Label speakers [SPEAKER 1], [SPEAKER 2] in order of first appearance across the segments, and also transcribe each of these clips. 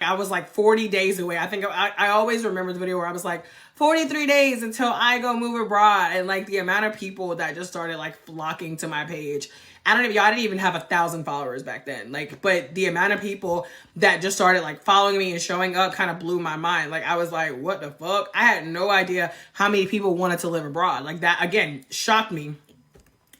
[SPEAKER 1] I was like 40 days away. I think I always remember the video where I was like 43 days until I go move abroad, and like the amount of people that just started like flocking to my page. I don't even, y'all didn't even have 1,000 followers back then. Like, but the amount of people that just started like following me and showing up kind of blew my mind. Like, I was like, what the fuck? I had no idea how many people wanted to live abroad. Like, that again shocked me.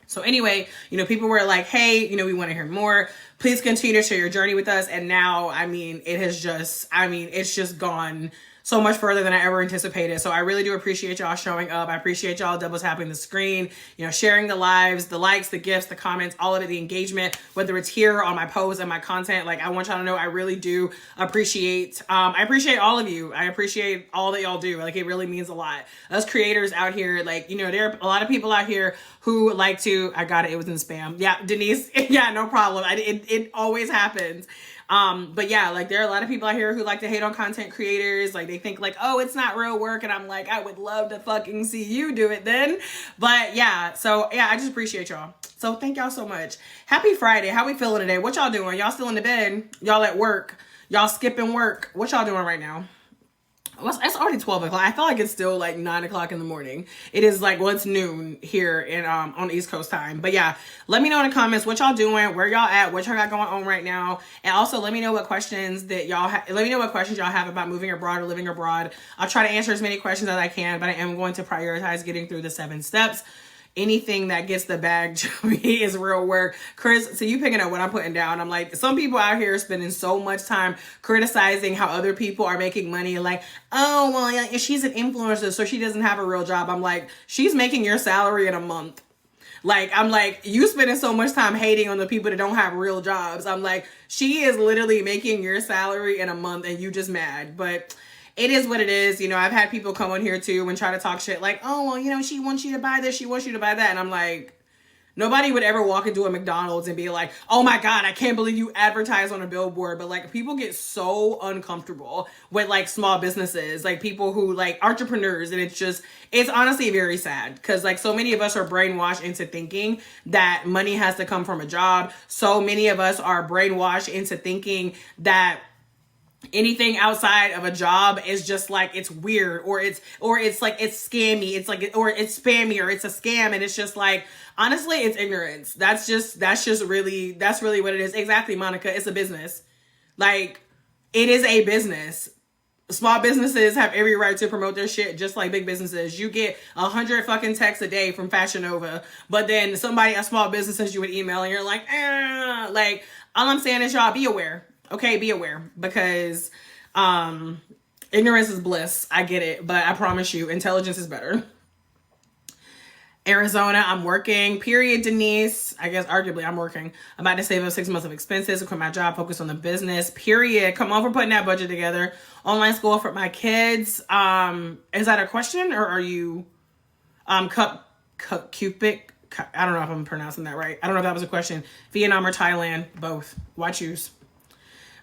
[SPEAKER 1] So anyway, people were like, hey, we want to hear more. Please continue to share your journey with us. And now, it's just gone so much further than I ever anticipated. So I really do appreciate y'all showing up. I appreciate y'all double tapping the screen, sharing the lives, the likes, the gifts, the comments, all of it, the engagement, whether it's here on my posts and my content. Like, I want y'all to know I really do appreciate, I appreciate all of you. I appreciate all that y'all do. Like, it really means a lot. Us creators out here, like, there are a lot of people out here who like to, I got it, it was in spam. Yeah, Denise, yeah, no problem. It always happens. But yeah, like, there are a lot of people out here who like to hate on content creators. Like, they think like, oh, it's not real work. And I'm like, I would love to fucking see you do it then. But yeah, so yeah, I just appreciate y'all. So thank y'all so much. Happy Friday. How we feeling today? What y'all doing? Y'all still in the bed? Y'all at work? Y'all skipping work? What y'all doing right now? It's already 12 o'clock. I feel like it's still like 9 o'clock in the morning. It is like, well, it's noon here in on East Coast time. But yeah, let me know in the comments what y'all doing, where y'all at, what y'all got going on right now. And also let me know what questions that y'all have. Let me know what questions y'all have about moving abroad or living abroad. I'll try to answer as many questions as I can, but I am going to prioritize getting through the 7 steps. Anything that gets the bag to me is real work. Chris, so you picking up what I'm putting down. I'm like, some people out here are spending so much time criticizing how other people are making money. Like, oh, well, yeah, she's an influencer, so she doesn't have a real job. I'm like, she's making your salary in a month. Like, I'm like, you spending so much time hating on the people that don't have real jobs. I'm like, she is literally making your salary in a month and you just mad. But it is what it is. I've had people come on here too and try to talk shit like, oh, well, she wants you to buy this, she wants you to buy that. And I'm like, nobody would ever walk into a McDonald's and be like, oh my God, I can't believe you advertise on a billboard. But like, people get so uncomfortable with like small businesses, like people who like entrepreneurs. And it's honestly very sad because like so many of us are brainwashed into thinking that money has to come from a job. So many of us are brainwashed into thinking that anything outside of a job is just like, it's weird or it's like, it's scammy. It's like, or it's spammy or it's a scam. And it's just like, honestly, it's ignorance. That's really what it is. Exactly, Monica. It's a business. Like, it is a business. Small businesses have every right to promote their shit just like big businesses. You get 100 fucking texts a day from Fashion Nova, but then somebody, a small business, sends you an email and you're like, like, all I'm saying is y'all be aware. Okay, be aware because ignorance is bliss. I get it, but I promise you, intelligence is better. Arizona, I'm working. Period, Denise. I guess arguably I'm working. I'm about to save up 6 months of expenses, quit my job, focus on the business. Period. Come on for putting that budget together. Online school for my kids. Is that a question or are you Cupid? I don't know if I'm pronouncing that right. I don't know if that was a question. Vietnam or Thailand, both. Why choose?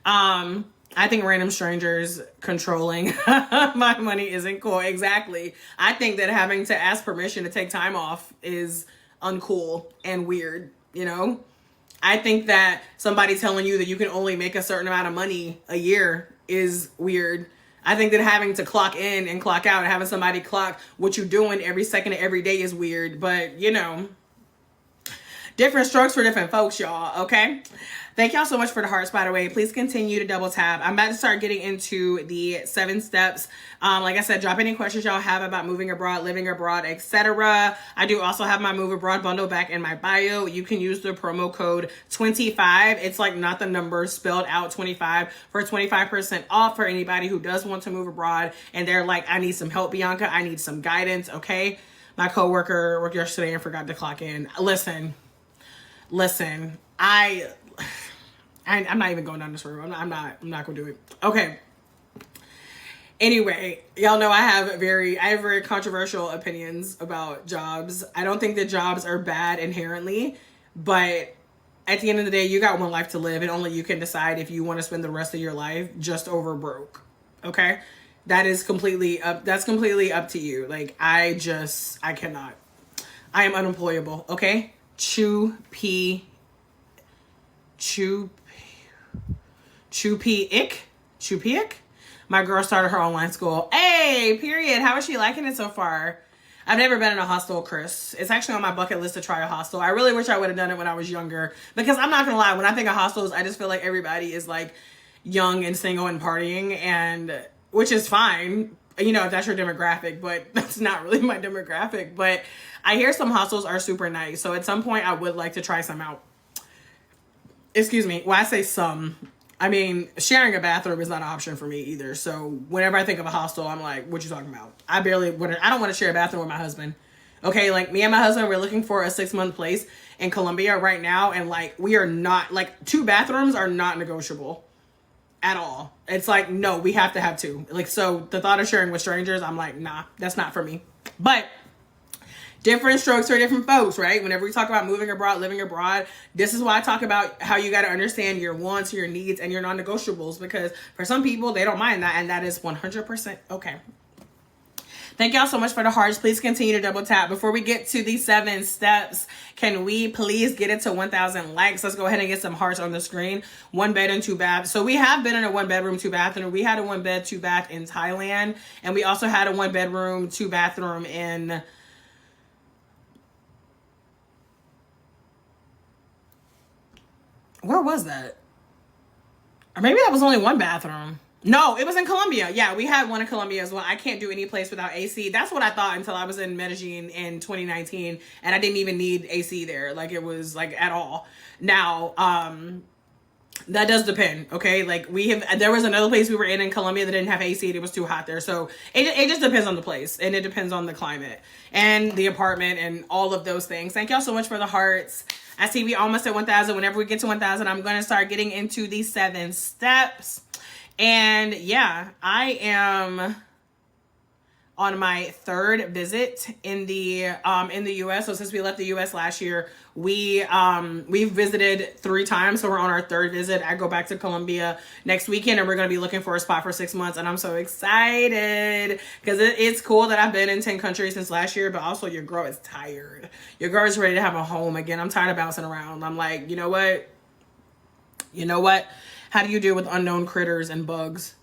[SPEAKER 1] I think random strangers controlling my money isn't cool. Exactly. I think that having to ask permission to take time off is uncool and weird, I think that somebody telling you that you can only make a certain amount of money a year is weird. I think that having to clock in and clock out and having somebody clock what you're doing every second of every day is weird, but different strokes for different folks, y'all, okay? Thank y'all so much for the hearts, by the way. Please continue to double tap. I'm about to start getting into the 7 steps. Like I said, drop any questions y'all have about moving abroad, living abroad, etc. I do also have my Move Abroad bundle back in my bio. You can use the promo code 25. It's like not the number spelled out 25 for 25% off for anybody who does want to move abroad. And they're like, I need some help, Bianca. I need some guidance, okay? My coworker worked yesterday and forgot to clock in. Listen, I'm not even going down this road. I'm not gonna do it. Okay. Anyway, y'all know I have very controversial opinions about jobs. I don't think that jobs are bad inherently, but at the end of the day, you got one life to live and only you can decide if you want to spend the rest of your life just over broke. Okay? That's completely up to you. Like, I cannot. I am unemployable, okay? Chew P ick. Chupiak? My girl started her online school. Hey, period. How is she liking it so far? I've never been in a hostel, Chris. It's actually on my bucket list to try a hostel. I really wish I would have done it when I was younger. Because I'm not going to lie, when I think of hostels, I just feel like everybody is like young and single and partying, and which is fine, you know, if that's your demographic, but that's not really my demographic. But I hear some hostels are super nice. So at some point, I would like to try some out. Excuse me. When I say some, I mean, sharing a bathroom is not an option for me either. So whenever I think of a hostel, I'm like, what you talking about? I don't want to share a bathroom with my husband. Okay, like me and my husband, we're looking for a 6-month place in Colombia right now. And like, we are not, like 2 bathrooms are not negotiable at all. It's like, no, we have to have 2. Like, so the thought of sharing with strangers, I'm like, nah, that's not for me. But different strokes for different folks, right? Whenever we talk about moving abroad, living abroad, this is why I talk about how you got to understand your wants, your needs, and your non-negotiables, because for some people, they don't mind that, and that is 100% okay. Thank y'all so much for the hearts. Please continue to double tap. Before we get to these 7 steps, can we please get it to 1,000 likes? Let's go ahead and get some hearts on the screen. 1 bed and 2 bath. So we have been in a 1 bedroom, 2 bathroom. We had a 1 bed, 2 bath in Thailand, and we also had a 1 bedroom, 2 bathroom in... Where was that? Or maybe that was only 1 bathroom. No, it was in Colombia. Yeah, we had one in Colombia as well. I can't do any place without AC. That's what I thought until I was in Medellin in 2019, and I didn't even need AC there. Like, it was like at all. Now, that does depend. Okay, like there was another place we were in Colombia that didn't have AC. It was too hot there. So it just depends on the place, and it depends on the climate and the apartment and all of those things. Thank y'all so much for the hearts. I see we almost at 1,000. Whenever we get to 1,000, I'm going to start getting into these 7 steps. And yeah, I am on my 3rd visit in the US. So since we left the US last year, we've visited 3 times. So we're on our 3rd visit. I go back to Colombia next weekend, and we're going to be looking for a spot for 6 months. And I'm so excited because it's cool that I've been in 10 countries since last year, but also your girl is tired. Your girl is ready to have a home again. I'm tired of bouncing around. I'm like, you know what? How do you deal with unknown critters and bugs?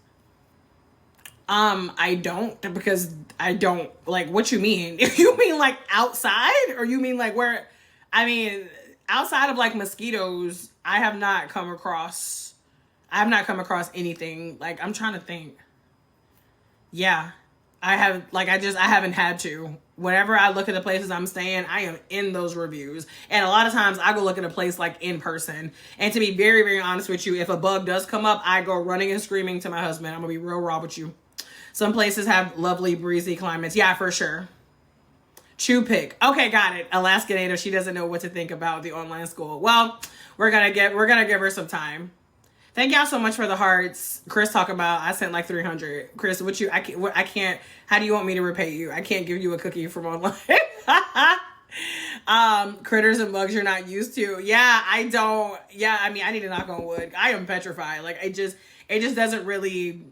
[SPEAKER 1] I don't, because I don't, like, what you mean? If you mean like outside, or you mean like where, I mean, outside of like mosquitoes, I have not come across anything. Like, I'm trying to think. Yeah, I haven't had to. Whenever I look at the places I'm staying, I am in those reviews. And a lot of times I go look at a place like in person. And to be very, very honest with you, if a bug does come up, I go running and screaming to my husband. I'm going to be real raw with you. Some places have lovely breezy climates. Yeah, for sure. Chupiak. Okay, got it. Alaska native. She doesn't know what to think about the online school. Well, we're gonna give her some time. Thank y'all so much for the hearts. Chris talk about, I sent like 300. Chris, I can't, how do you want me to repay you? I can't give you a cookie from online. Critters and bugs you're not used to. Yeah, I don't. Yeah, I mean, I need to knock on wood. I am petrified. Like, it just doesn't really,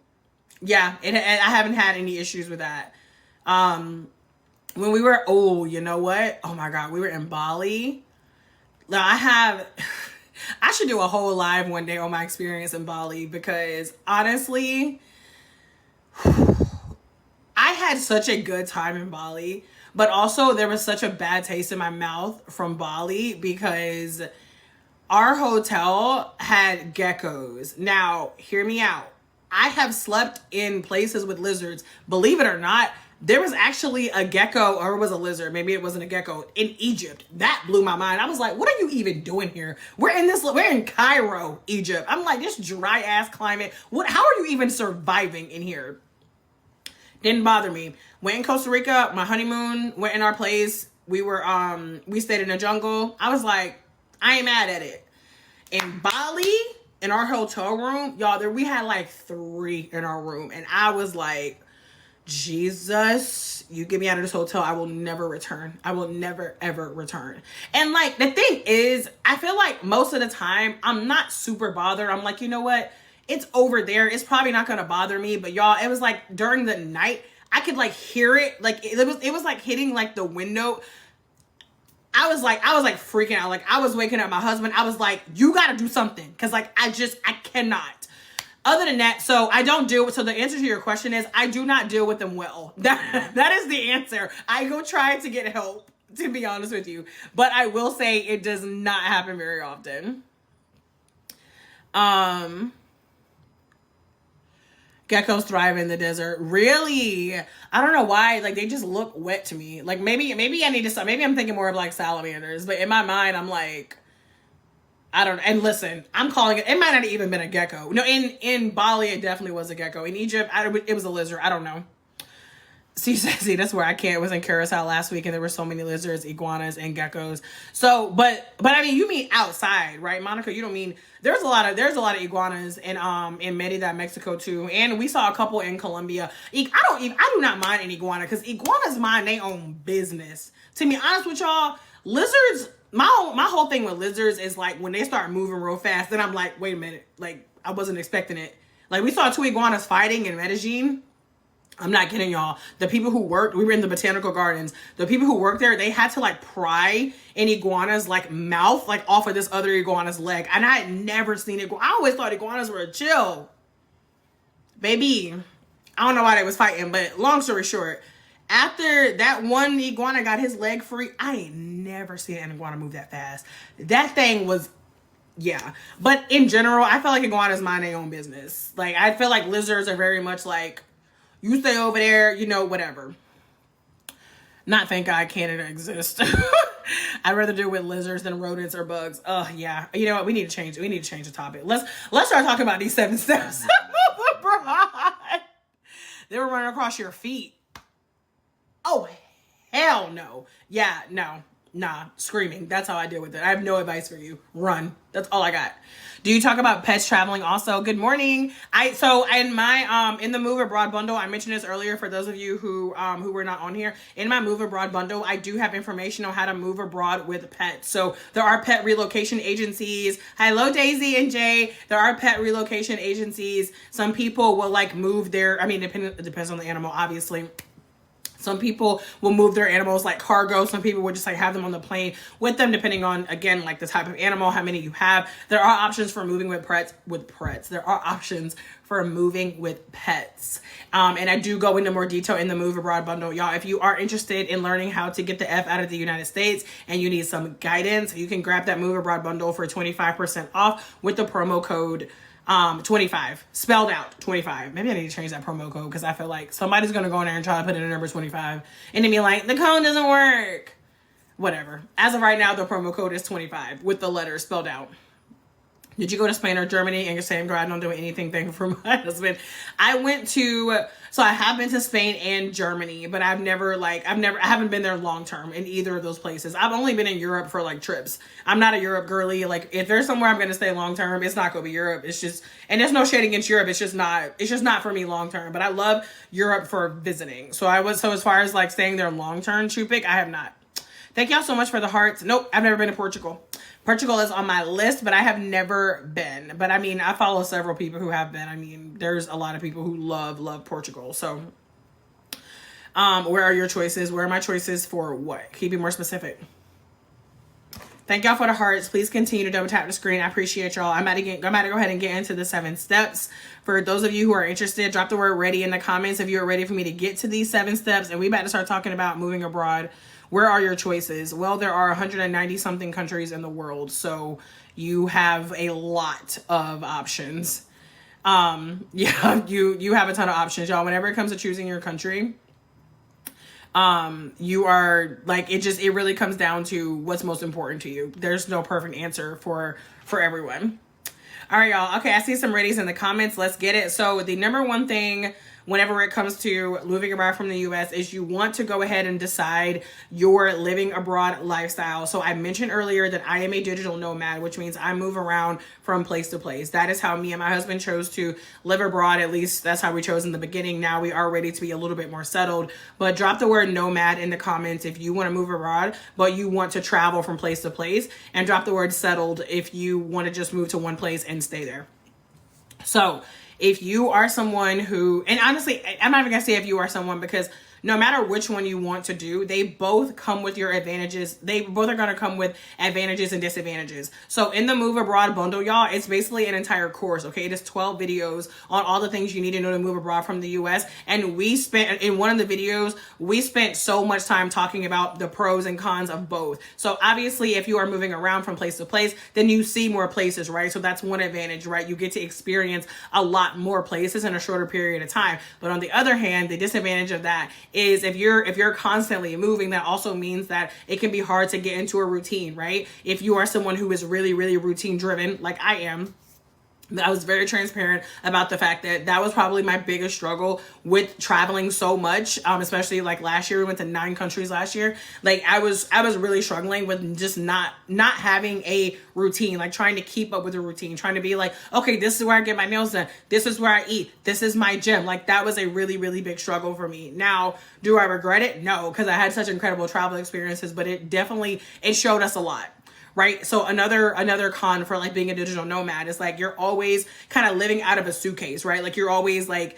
[SPEAKER 1] yeah, I haven't had any issues with that. When we were, you know what? Oh my God, we were in Bali. Now I should do a whole live one day on my experience in Bali, because honestly, I had such a good time in Bali, but also there was such a bad taste in my mouth from Bali because our hotel had geckos. Now, hear me out. I have slept in places with lizards. Believe it or not, there was actually a gecko, or it was a lizard, maybe it wasn't a gecko, in Egypt. That blew my mind. I was like, what are you even doing here? We're in Cairo, Egypt. I'm like, this dry ass climate. How are you even surviving in here? Didn't bother me. Went in Costa Rica, my honeymoon, went in our place. We stayed in the jungle. I was like, I ain't mad at it. In Bali, in our hotel room, y'all, we had like 3 in our room. And I was like, Jesus, you get me out of this hotel, I will never return. I will never, ever return. And like, the thing is, I feel like most of the time, I'm not super bothered. I'm like, you know what? It's over there. It's probably not going to bother me. But y'all, it was like during the night, I could like hear it. Like, it was like hitting like the window. I was like freaking out. Like, I was waking up my husband. I was like, you got to do something. Cause like, I cannot. Other than that, so I don't deal with, so the answer to your question is I do not deal with them well. That is the answer. I go try to get help, to be honest with you. But I will say it does not happen very often. Geckos thrive in the desert. Really? I don't know why. Like, they just look wet to me. Like, maybe I need to stop. Maybe I'm thinking more of like salamanders. But in my mind, I'm like, I don't know. And listen, I'm calling it might not have even been a gecko. No, in Bali, it definitely was a gecko. In Egypt, it was a lizard. I don't know. See, that's where I can't. It was in Curacao last week, and there were so many lizards, iguanas, and geckos. So, but I mean, you mean outside, right, Monica? You don't mean there's a lot of iguanas in Merida, Mexico too, and we saw a couple in Colombia. I do not mind an iguana because iguanas mind their own business. To be honest with y'all, lizards. My whole thing with lizards is like when they start moving real fast, then I'm like, wait a minute, like I wasn't expecting it. Like we saw two iguanas fighting in Medellin. I'm not kidding y'all. The people who worked, we were in the botanical gardens. The people who worked there, they had to like pry an iguana's like mouth like off of this other iguana's leg. And I had never seen it. I always thought iguanas were chill. Baby, I don't know why they was fighting, but long story short, after that one iguana got his leg free, I ain't never seen an iguana move that fast. That thing was, yeah. But in general, I feel like iguanas mind their own business. Like, I feel like lizards are very much like, you stay over there, you know, whatever. Not thank God Canada exists. I'd rather deal with lizards than rodents or bugs. Oh, yeah. You know what? We need to change the topic. Let's start talking about these 7 steps. They were running across your feet. Oh, hell no. Yeah, no. Nah, screaming. That's how I deal with it. I have no advice for you. Run. That's all I got. Do you talk about pets traveling also? Good morning. So in my in the Move Abroad bundle, I mentioned this earlier for those of you who were not on here. In my Move Abroad bundle, I do have information on how to move abroad with pets. So there are pet relocation agencies. Hello, Daisy and Jay. There are pet relocation agencies. Some people will like move their, I mean, it depends on the animal, obviously. Some people will move their animals like cargo. Some people will just like have them on the plane with them, depending on, again, like the type of animal, how many you have. There are options for moving with pets. There are options for moving with pets. And I do go into more detail in the Move Abroad bundle. Y'all, if you are interested in learning how to get the F out of the United States and you need some guidance, you can grab that Move Abroad bundle for 25% off with the promo code 25, spelled out 25. Maybe I need to change that promo code because I feel like somebody's gonna go in there and try to put in the number 25 and then be like, the code doesn't work. Whatever. As of right now, the promo code is 25 with the letters spelled out. Did you go to Spain or Germany? And you're saying, girl, I don't do anything for my husband. I have been to Spain and Germany, but I haven't been there long term in either of those places. I've only been in Europe for like trips. I'm not a Europe girly. Like if there's somewhere I'm going to stay long term, it's not going to be Europe. It's just, and there's no shade against Europe. It's just not for me long term, but I love Europe for visiting. So as far as like staying there long term, Chupik, I have not. Thank y'all so much for the hearts. Nope, I've never been to Portugal. Portugal is on my list, but I have never been. But I mean, I follow several people who have been. I mean, there's a lot of people who love Portugal. So, where are your choices? Where are my choices for what? Can you be more specific? Thank y'all for the hearts. Please continue to double tap the screen. I appreciate y'all. I'm about to go ahead and get into the 7 steps. For those of you who are interested, drop the word ready in the comments if you're ready for me to get to these 7 steps. And we about to start talking about moving abroad. Where are your choices? Well, there are 190 something countries in the world, so you have a lot of options. Yeah, you have a ton of options, y'all. Whenever it comes to choosing your country, you are like, it really comes down to what's most important to you. There's no perfect answer for everyone. All right, y'all. Okay, I see some readies in the comments. Let's get it. So the number one thing whenever it comes to moving abroad from the US is you want to go ahead and decide your living abroad lifestyle. So I mentioned earlier that I am a digital nomad, which means I move around from place to place. That is how me and my husband chose to live abroad. At least that's how we chose in the beginning. Now we are ready to be a little bit more settled, but drop the word nomad in the comments if you want to move abroad, but you want to travel from place to place, and drop the word settled if you want to just move to one place and stay there. So if you are someone who, and honestly, I'm not even gonna say if you are someone, because no matter which one you want to do, they both come with your advantages. They both are going to come with advantages and disadvantages. So in the Move Abroad bundle, y'all, it's basically an entire course, okay? It is 12 videos on all the things you need to know to move abroad from the US. And we spent, in one of the videos, we spent so much time talking about the pros and cons of both. So obviously, if you are moving around from place to place, then you see more places, right? So that's one advantage, right? You get to experience a lot more places in a shorter period of time. But on the other hand, the disadvantage of that is if you're constantly moving, that also means that it can be hard to get into a routine, right? If you are someone who is really, really routine driven, like I am, I was very transparent about the fact that that was probably my biggest struggle with traveling so much, especially like last year. We went to 9 countries last year. Like I was really struggling with just not having a routine, like trying to keep up with a routine, trying to be like, okay, this is where I get my nails done. This is where I eat. This is my gym. Like that was a really, really big struggle for me. Now, do I regret it? No, because I had such incredible travel experiences, but it showed us a lot. Right. So another con for like being a digital nomad is like you're always kind of living out of a suitcase, right? Like you're always like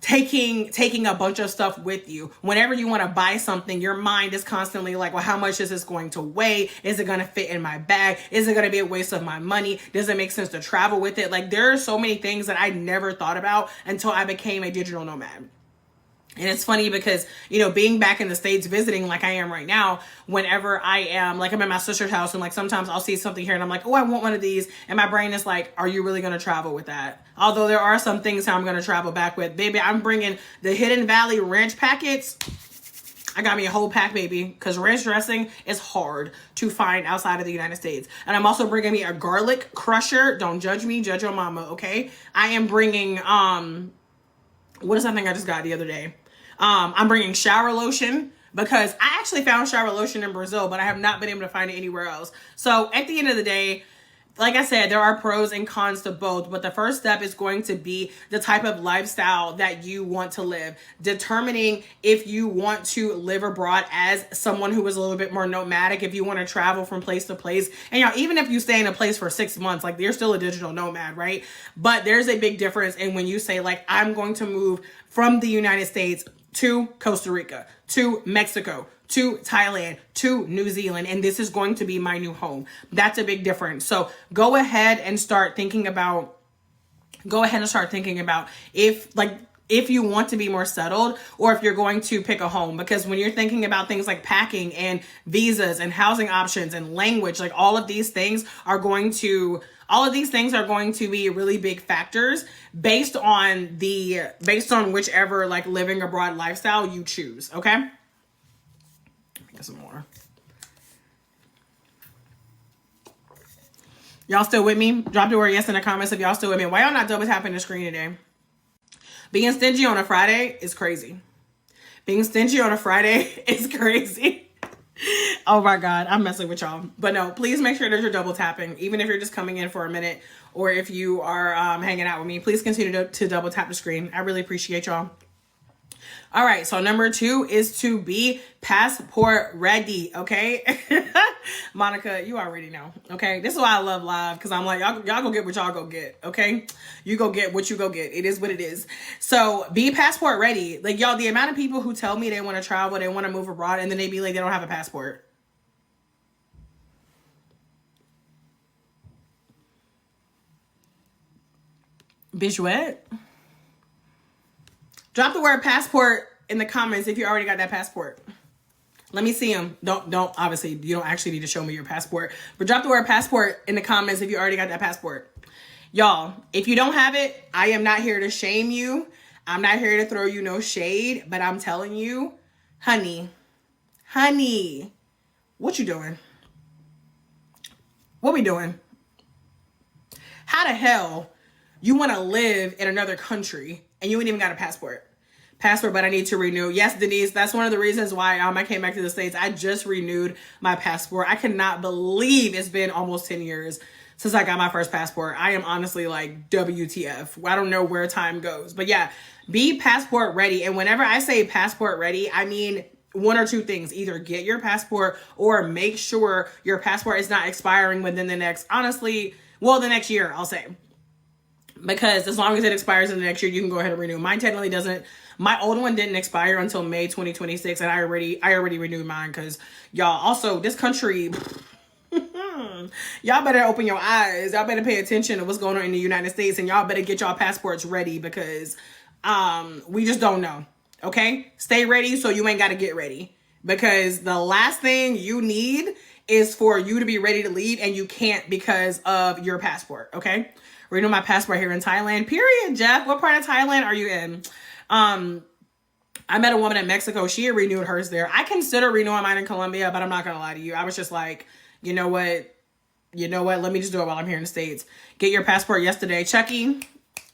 [SPEAKER 1] taking a bunch of stuff with you. Whenever you want to buy something, your mind is constantly like, well, how much is this going to weigh? Is it going to fit in my bag? Is it going to be a waste of my money? Does it make sense to travel with it? Like there are so many things that I never thought about until I became a digital nomad. And it's funny because, you know, being back in the States visiting like I am right now, whenever I am, like I'm at my sister's house and like sometimes I'll see something here and I'm like, oh, I want one of these. And my brain is like, are you really going to travel with that? Although there are some things I'm going to travel back with. Baby, I'm bringing the Hidden Valley ranch packets. I got me a whole pack, baby, because ranch dressing is hard to find outside of the United States. And I'm also bringing me a garlic crusher. Don't judge me, judge your mama, okay? I am bringing, what is that thing I just got the other day? I'm bringing shower lotion because I actually found shower lotion in Brazil, but I have not been able to find it anywhere else. So at the end of the day, like I said, there are pros and cons to both, but the first step is going to be the type of lifestyle that you want to live. Determining if you want to live abroad as someone who is a little bit more nomadic, if you want to travel from place to place. And you know, even if you stay in a place for 6 months, like you're still a digital nomad, right? But there's a big difference in when you say like, I'm going to move from the United States to Costa Rica, to Mexico, to Thailand, to New Zealand, and this is going to be my new home. That's a big difference. So go ahead and start thinking about if you want to be more settled or if you're going to pick a home. Because when you're thinking about things like packing and visas and housing options and language, like all of these things are going to be really big factors based on whichever like living abroad lifestyle you choose. Okay. Get some more. Y'all still with me? Drop the word yes in the comments if y'all still with me. Why y'all not double tapping the screen today? Being stingy on a Friday is crazy. Being stingy on a Friday is crazy. Oh my God, I'm messing with y'all. But no, please make sure that you're double tapping. Even if you're just coming in for a minute or if you are hanging out with me, please continue to double tap the screen. I really appreciate y'all. All right, so number 2 is to be passport ready, okay? Monica, you already know, okay? This is why I love live, because I'm like, y'all go get what y'all go get, okay? You go get what you go get. It is what it is. So be passport ready. Like, y'all, the amount of people who tell me they want to travel, they want to move abroad, and then they be like, they don't have a passport. Bitch, what? Drop the word passport in the comments if you already got that passport. Let me see them. Don't obviously, you don't actually need to show me your passport, but drop the word passport in the comments if you already got that passport. Y'all, if you don't have it, I am not here to shame you. I'm not here to throw you no shade, but I'm telling you, honey, what you doing? What we doing? How the hell you want to live in another country and you ain't even got a passport, but I need to renew. Yes, Denise, that's one of the reasons why I came back to the States. I just renewed my passport. I cannot believe it's been almost 10 years since I got my first passport. I am honestly like, WTF. I don't know where time goes. But yeah, be passport ready. And whenever I say passport ready, I mean one or two things. Either get your passport or make sure your passport is not expiring within the next year, I'll say. because as long as it expires in the next year, you can go ahead and renew. Mine technically doesn't. My old one didn't expire until May 2026, and I already renewed mine because y'all, also this country, y'all better open your eyes. Y'all better pay attention to what's going on in the United States, and y'all better get y'all passports ready because we just don't know. Okay? Stay ready so you ain't got to get ready, because the last thing you need is for you to be ready to leave and you can't because of your passport. Okay? Renew my passport here in Thailand. Period, Jeff. What part of Thailand are you in? I met a woman in Mexico. She had renewed hers there. I consider renewing mine in Colombia, but I'm not going to lie to you. I was just like, you know what? Let me just do it while I'm here in the States. Get your passport yesterday. Chucky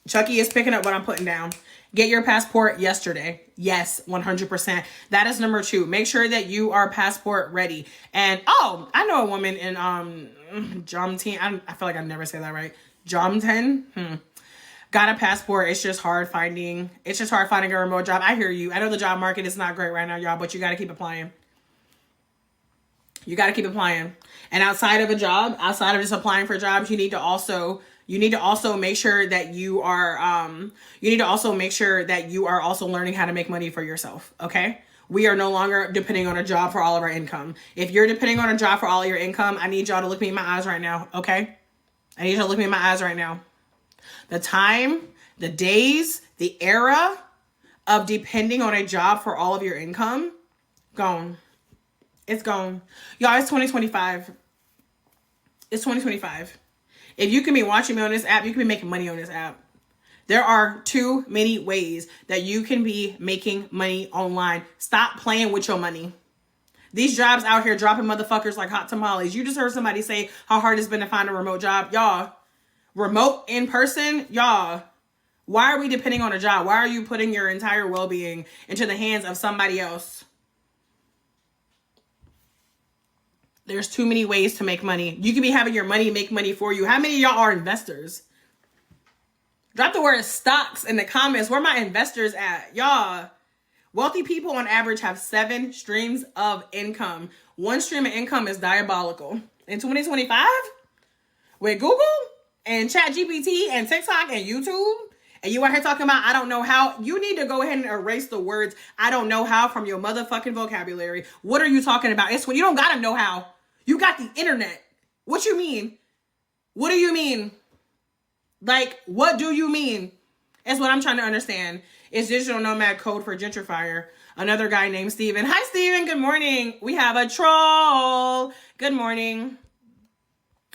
[SPEAKER 1] is picking up what I'm putting down. Get your passport yesterday. Yes, 100%. That is number 2. Make sure that you are passport ready. And, I know a woman in, Jomtien. I feel like I never say that right. Jomtien. Got a passport. It's just hard finding a remote job. I hear you. I know the job market is not great right now, y'all, but you got to keep applying. You got to keep applying. And outside of just applying for jobs, you need to also make sure that you are also learning how to make money for yourself. Okay. We are no longer depending on a job for all of our income. If you're depending on a job for all of your income, I need y'all to look me in my eyes right now. Okay. I need y'all to look me in my eyes right now. The time, the days, the era of depending on a job for all of your income, gone. It's gone. Y'all, it's 2025. It's 2025. If you can be watching me on this app, you can be making money on this app. There are too many ways that you can be making money online. Stop playing with your money. These jobs out here dropping motherfuckers like hot tamales. You just heard somebody say how hard it's been to find a remote job. Y'all, remote in person, y'all, why are we depending on a job? Why are you putting your entire well-being into the hands of somebody else? There's too many ways to make money. You could be having your money make money for you. How many of y'all are investors? Drop the word stocks in the comments. Where my investors at? Y'all, wealthy people on average have 7 streams of income. One stream of income is diabolical. In 2025, with Google and ChatGPT and TikTok and YouTube, and you out here talking about I don't know how, you need to go ahead and erase the words I don't know how from your motherfucking vocabulary. What are you talking about? It's when you don't gotta know how. You got the internet. What you mean? What do you mean? Like, what do you mean? That's what I'm trying to understand. It's digital nomad code for gentrifier. Another guy named Steven. Hi, Steven. Good morning. We have a troll. Good morning.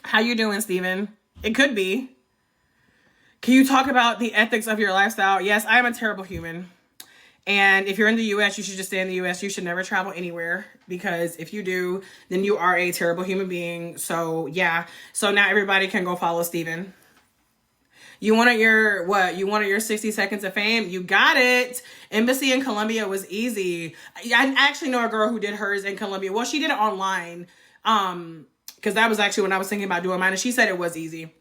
[SPEAKER 1] How you doing, Steven? It could be. Can you talk about the ethics of your lifestyle? Yes, I am a terrible human. And if you're in the U.S., you should just stay in the U.S. You should never travel anywhere, because if you do, then you are a terrible human being. So, yeah. So now everybody can go follow Steven. You wanted your, what? You wanted your 60 seconds of fame? You got it. Embassy in Colombia was easy. I actually know a girl who did hers in Colombia. Well, she did it online. Because that was actually when I was thinking about doing mine, and she said it was easy.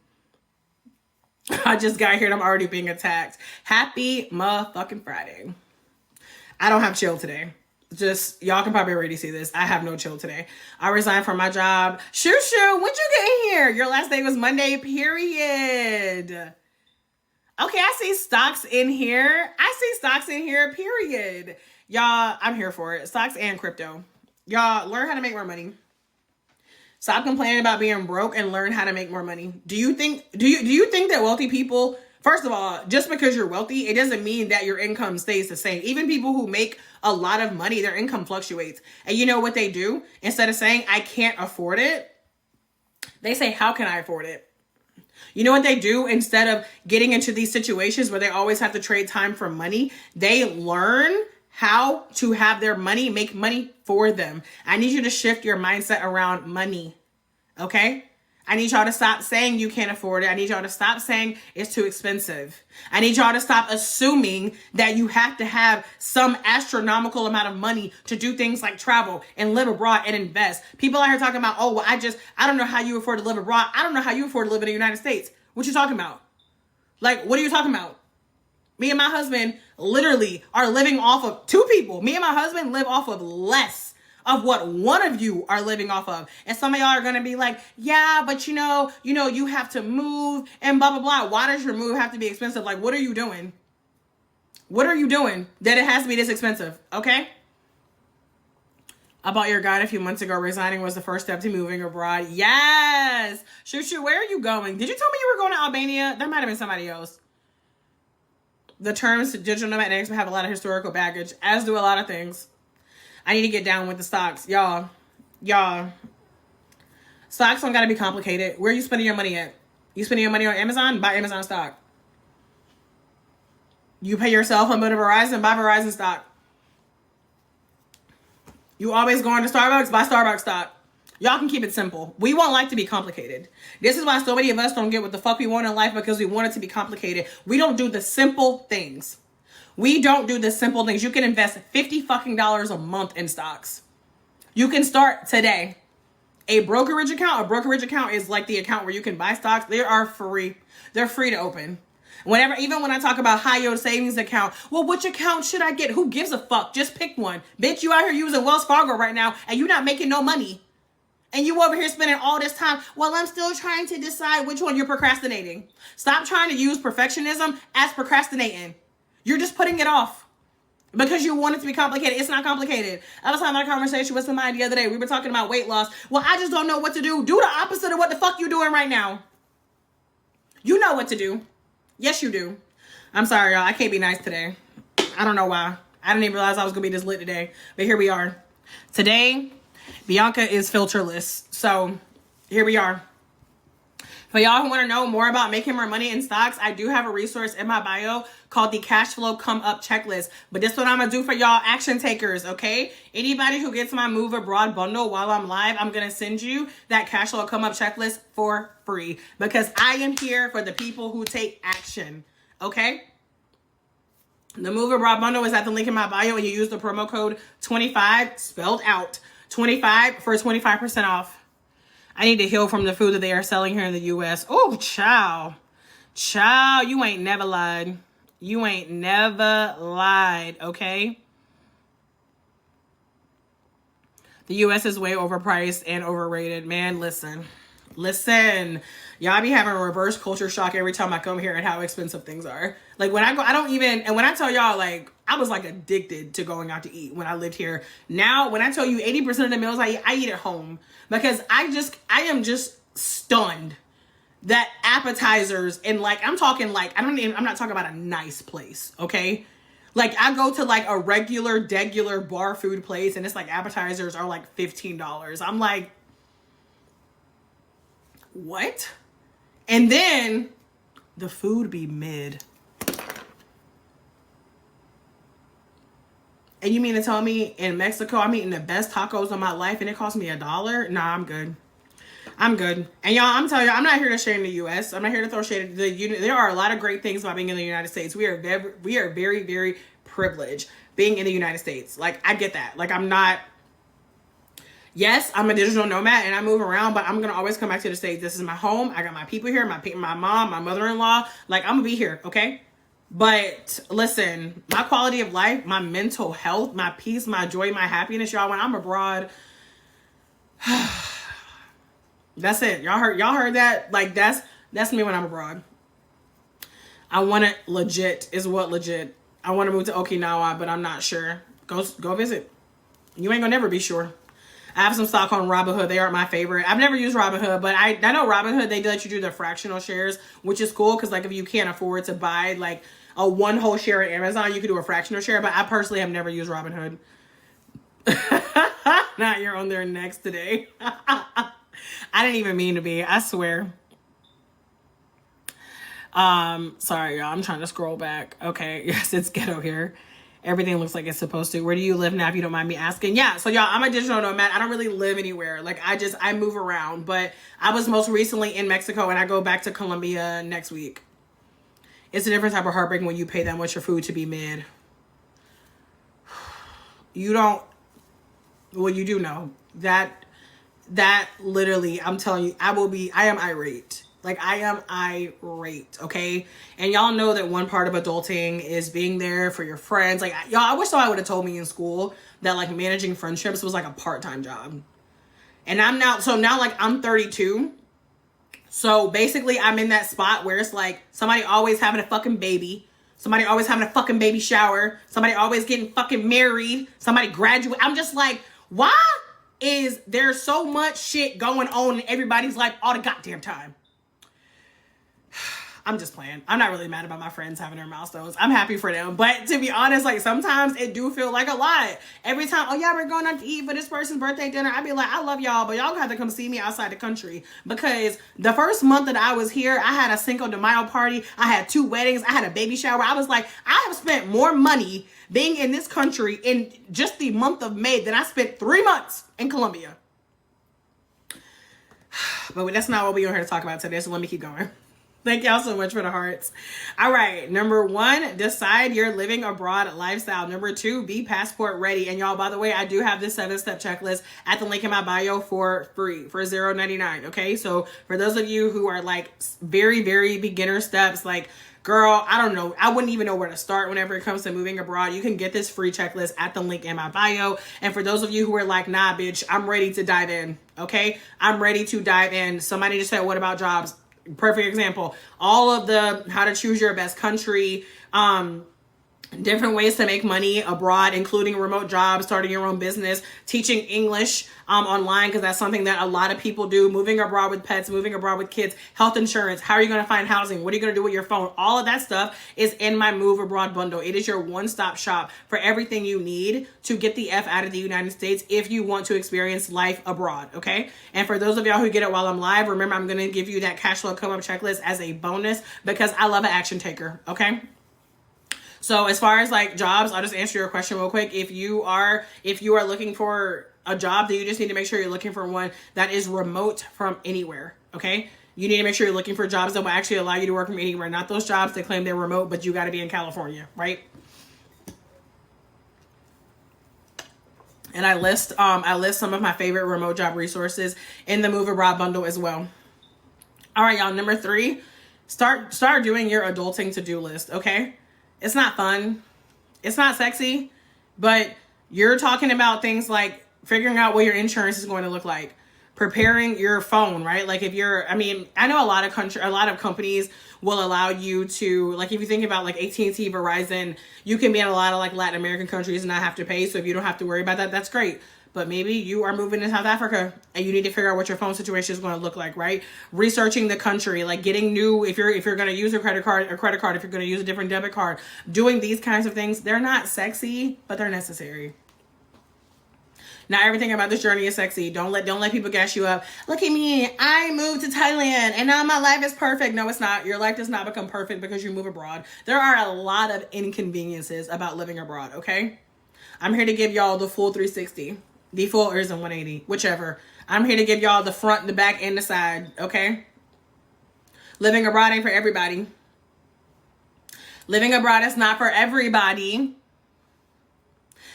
[SPEAKER 1] I just got here and I'm already being attacked. Happy motherfucking Friday. I don't have chill today. Just, y'all can probably already see this. I have no chill today. I resigned from my job. Shoo, when'd you get in here? Your last day was Monday, period. Okay, I see stocks in here. Period. Y'all, I'm here for it. Stocks and crypto. Y'all, learn how to make more money. Stop complaining about being broke and learn how to make more money. Do you think that wealthy people, first of all, just because you're wealthy, it doesn't mean that your income stays the same. Even people who make a lot of money, their income fluctuates. And you know what they do? Instead of saying, I can't afford it, they say, how can I afford it? You know what they do? Instead of getting into these situations where they always have to trade time for money, they learn how to have their money make money for them. I need you to shift your mindset around money. Okay? I need y'all to stop saying you can't afford it. I need y'all to stop saying it's too expensive. I need y'all to stop assuming that you have to have some astronomical amount of money to do things like travel and live abroad and invest. People out here talking about, oh, well, I don't know how you afford to live abroad. I don't know how you afford to live in the United States. What you talking about? Like, what are you talking about? Me and my husband literally are living off of two people. Me and my husband live off of less of what one of you are living off of. And some of y'all are going to be like, yeah, but you have to move and blah, blah, blah. Why does your move have to be expensive? Like, what are you doing? What are you doing that it has to be this expensive? Okay. I bought your guide a few months ago. Resigning was the first step to moving abroad. Yes. Shoot, where are you going? Did you tell me you were going to Albania? That might have been somebody else. The terms digital nomad and expert have a lot of historical baggage, as do a lot of things. I need to get down with the stocks. Y'all. Stocks don't gotta be complicated. Where are you spending your money at? You spending your money on Amazon? Buy Amazon stock. You pay your cell phone bill to Verizon? Buy Verizon stock. You always going to Starbucks? Buy Starbucks stock. Y'all can keep it simple. We won't like to be complicated. This is why so many of us don't get what the fuck we want in life, because we want it to be complicated. We don't do the simple things. We don't do the simple things. You can invest $50 a month in stocks. You can start today. A brokerage account is like the account where you can buy stocks. They are free. They're free to open. Even when I talk about high yield savings account, well, which account should I get? Who gives a fuck? Just pick one. Bitch, you out here using Wells Fargo right now and you're not making no money. And you over here spending all this time, well, I'm still trying to decide which one. You're procrastinating. Stop trying to use perfectionism as procrastinating. You're just putting it off because you want it to be complicated. It's not complicated. I was having a conversation with somebody the other day. We were talking about weight loss. Well, I just don't know what to do. Do the opposite of what the fuck you doing right now. You know what to do. Yes, you do. I'm sorry, y'all. I can't be nice today. I don't know why. I didn't even realize I was going to be this lit today. But here we are. Today, Bianca is filterless. So here we are. For y'all who want to know more about making more money in stocks, I do have a resource in my bio called the Cash Flow Come Up Checklist. But this is what I'm going to do for y'all action takers, okay? Anybody who gets my Move Abroad bundle while I'm live, I'm going to send you that Cash Flow Come Up Checklist for free. Because I am here for the people who take action, okay? The Move Abroad bundle is at the link in my bio, and you use the promo code 25, spelled out, 25 for 25% off. I need to heal from the food that they are selling here in the U.S. Oh, child. Child, you ain't never lied. You ain't never lied, okay? The U.S. is way overpriced and overrated. Man, listen. Y'all be having a reverse culture shock every time I come here at how expensive things are. Like, when I go, I don't even, and when I tell y'all, like, I was, like, addicted to going out to eat when I lived here. Now, when I tell you 80% of the meals I eat at home. Because I am just stunned that appetizers and, like, I'm talking, like, I'm not talking about a nice place, okay? Like, I go to, like, a degular bar food place, and it's, like, appetizers are, like, $15. I'm like, what? And then the food be mid. And you mean to tell me in Mexico I'm eating the best tacos of my life and it cost me $1? Nah, I'm good. And y'all, I'm telling you, I'm not here to shame the U.S. I'm not here to throw shade. There are a lot of great things about being in the United States. We are very, very privileged being in the United States. Like, I get that. Like, yes, I'm a digital nomad and I move around, but I'm going to always come back to the States. This is my home. I got my people here, my mom, my mother-in-law. Like, I'm going to be here, okay? But listen, my quality of life, my mental health, my peace, my joy, my happiness, y'all, when I'm abroad, that's it. Y'all heard that? Like, that's me when I'm abroad. I want it legit. I want to move to Okinawa, but I'm not sure. Go visit. You ain't gonna never be sure. I have some stock on Robinhood. They aren't my favorite. I've never used Robinhood, but I know Robinhood, they let you do the fractional shares, which is cool because, like, if you can't afford to buy, like, a one whole share at Amazon, you could do a fractional share, but I personally have never used Robinhood. Not you're on their necks today. I didn't even mean to be. I swear. Sorry, y'all. I'm trying to scroll back. Okay. Yes, it's ghetto here. Everything looks like it's supposed to. Where do you live now, if you don't mind me asking? Yeah, so y'all, I'm a digital nomad. I don't really live anywhere. Like, I move around. But I was most recently in Mexico, and I go back to Colombia next week. It's a different type of heartbreak when you pay that much for food to be mid. You don't... Well, you do know. That literally, I'm telling you, I am irate. Like, I am irate, okay? And y'all know that one part of adulting is being there for your friends. Like, y'all, I wish somebody would have told me in school that, like, managing friendships was, like, a part-time job. And now, like, I'm 32. So, basically, I'm in that spot where it's, like, somebody always having a fucking baby. Somebody always having a fucking baby shower. Somebody always getting fucking married. Somebody graduate. I'm just like, why is there so much shit going on in everybody's life all the goddamn time? I'm just playing. I'm not really mad about my friends having their milestones. I'm happy for them. But to be honest, like, sometimes it do feel like a lot. Every time, oh yeah, we're going out to eat for this person's birthday dinner, I'd be like, I love y'all, but y'all have to come see me outside the country. Because the first month that I was here, I had a Cinco de Mayo party. I had 2 weddings. I had a baby shower. I was like, I have spent more money being in this country in just the month of May than I spent 3 months in Colombia. But that's not what we're here to talk about today, so let me keep going. Thank y'all so much for the hearts. All right. Number 1, decide your living abroad lifestyle. Number 2, be passport ready. And y'all, by the way, I do have this 7-step checklist at the link in my bio for free, for $0.99. Okay. So for those of you who are like very, very beginner steps, like, girl, I don't know. I wouldn't even know where to start whenever it comes to moving abroad. You can get this free checklist at the link in my bio. And for those of you who are like, nah, bitch, I'm ready to dive in. Okay. I'm ready to dive in. Somebody just said, what about jobs? Perfect example. All of the how to choose your best country, different ways to make money abroad, including remote jobs, starting your own business, teaching English online, because that's something that a lot of people do, moving abroad with pets, moving abroad with kids, health insurance, how are you going to find housing, what are you going to do with your phone, all of that stuff is in my Move Abroad bundle. It is your one-stop shop for everything you need to get the F out of the United States if you want to experience life abroad, okay? And for those of y'all who get it while I'm live, remember I'm going to give you that cash flow come up checklist as a bonus because I love an action taker, okay? So as far as like jobs, I'll just answer your question real quick. If you are looking for a job, then you just need to make sure you're looking for one that is remote from anywhere. Okay. You need to make sure you're looking for jobs that will actually allow you to work from anywhere, not those jobs that claim they're remote, but you got to be in California. Right. And I list some of my favorite remote job resources in the Move Abroad bundle as well. All right, y'all. Number 3, start doing your adulting to-do list. Okay. It's not fun. It's not sexy, but you're talking about things like figuring out what your insurance is going to look like, preparing your phone, right? Like I know a lot of companies will allow you to, like, if you think about like AT&T, Verizon, you can be in a lot of like Latin American countries and not have to pay. So if you don't have to worry about that, that's great. But maybe you are moving to South Africa and you need to figure out what your phone situation is going to look like, right? Researching the country, like getting new, if you're going to use a credit card, if you're going to use a different debit card, doing these kinds of things. They're not sexy, but they're necessary. Not everything about this journey is sexy. Don't let people gas you up. Look at me. I moved to Thailand and now my life is perfect. No, it's not. Your life does not become perfect because you move abroad. There are a lot of inconveniences about living abroad, okay? I'm here to give y'all the full 360. The full or is a 180, whichever. I'm here to give y'all the front, the back, and the side, okay? Living abroad ain't for everybody. Living abroad is not for everybody.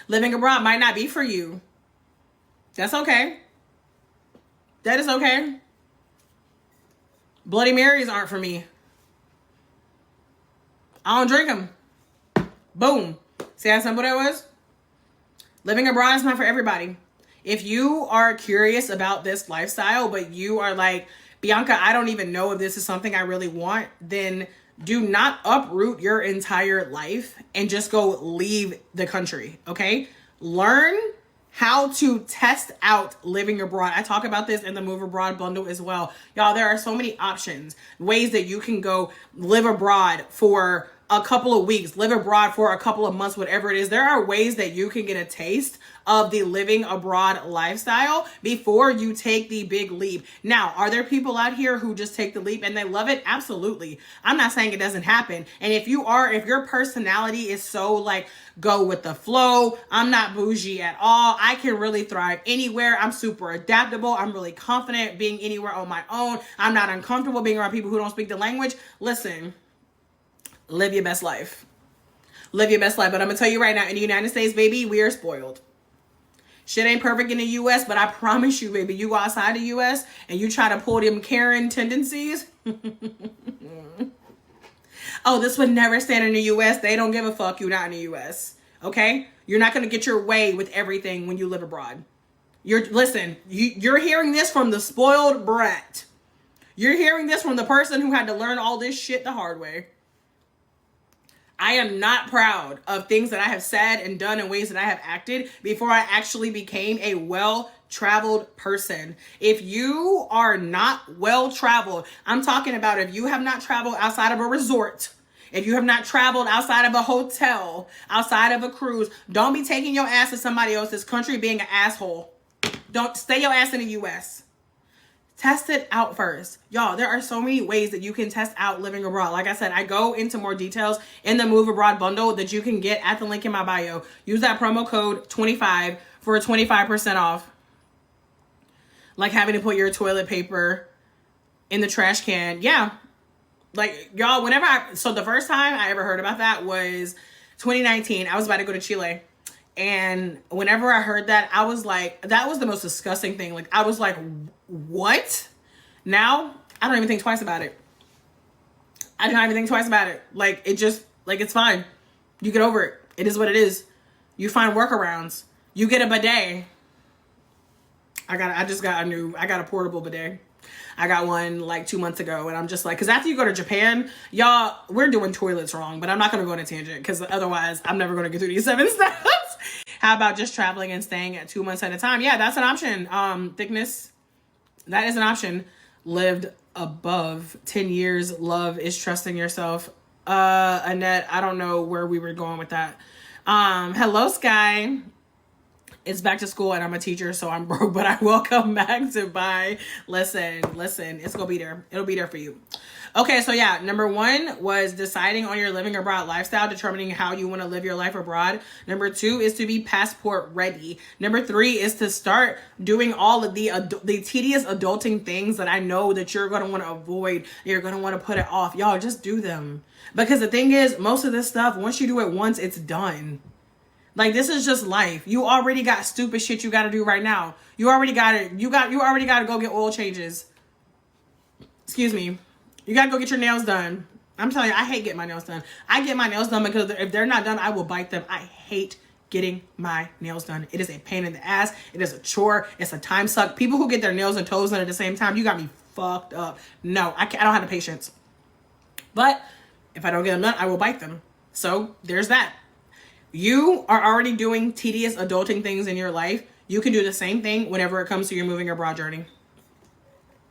[SPEAKER 1] Living abroad might not be for you. That's okay. That is okay. Bloody Marys aren't for me. I don't drink them. Boom. See how simple that was? Living abroad is not for everybody. If you are curious about this lifestyle, but you are like, Bianca, I don't even know if this is something I really want, then do not uproot your entire life and just go leave the country, okay? Learn how to test out living abroad. I talk about this in the Move Abroad bundle as well. Y'all, there are so many options, ways that you can go live abroad for a couple of weeks, live abroad for a couple of months, whatever it is. There are ways that you can get a taste of the living abroad lifestyle before you take the big leap. Now, are there people out here who just take the leap and they love it? Absolutely. I'm not saying it doesn't happen. And if your personality is so like, go with the flow, I'm not bougie at all, I can really thrive anywhere, I'm super adaptable, I'm really confident being anywhere on my own, I'm not uncomfortable being around people who don't speak the language, listen, live your best life. Live your best life. But I'm going to tell you right now, in the United States, baby, we are spoiled. Shit ain't perfect in the US, but I promise you, baby, you go outside the US and you try to pull them Karen tendencies. Oh, this would never stand in the US. They don't give a fuck. You're not in the US. Okay? You're not going to get your way with everything when you live abroad. You're hearing this from the spoiled brat. You're hearing this from the person who had to learn all this shit the hard way. I am not proud of things that I have said and done in ways that I have acted before I actually became a well-traveled person. If you are not well-traveled, I'm talking about if you have not traveled outside of a resort, if you have not traveled outside of a hotel, outside of a cruise, don't be taking your ass to somebody else's country being an asshole. Don't stay your ass in the US. Test it out first. Y'all, there are so many ways that you can test out living abroad. Like I said, I go into more details in the Move Abroad bundle that you can get at the link in my bio. Use that promo code 25 for 25% off. Like having to put your toilet paper in the trash can. Yeah. Like, y'all, so the first time I ever heard about that was 2019. I was about to go to Chile. And whenever I heard that, I was like, that was the most disgusting thing. Like, I was like, what? Now, I don't even think twice about it. I don't even think twice about it. Like, it's fine. You get over it. It is what it is. You find workarounds. You get a bidet. I got a portable bidet. I got one like 2 months ago, and I'm just like, because after you go to Japan, y'all, we're doing toilets wrong, but I'm not going to go on a tangent because otherwise I'm never going to get through these 7 steps. How about just traveling and staying at 2 months at a time? Yeah, that's an option. Thickness, that is an option. Lived above 10 years. Love is trusting yourself. Annette, I don't know where we were going with that. Hello, Sky. It's back to school and I'm a teacher, so I'm broke, but I will come back to buy. Listen, it's gonna be there. It'll be there for you. Okay, so yeah, number 1 was deciding on your living abroad lifestyle, determining how you want to live your life abroad. Number 2 is to be passport ready. Number 3 is to start doing all of the tedious adulting things that I know that you're going to want to avoid. You're going to want to put it off. Y'all, just do them. Because the thing is, most of this stuff, once you do it once, it's done. Like, this is just life. You already got stupid shit you got to do right now. You already got to go get oil changes. Excuse me. You got to go get your nails done. I'm telling you, I hate getting my nails done. I get my nails done because if they're not done, I will bite them. I hate getting my nails done. It is a pain in the ass. It is a chore. It's a time suck. People who get their nails and toes done at the same time, you got me fucked up. No, I don't have the patience. But if I don't get them done, I will bite them. So there's that. You are already doing tedious adulting things in your life. You can do the same thing whenever it comes to your moving abroad journey.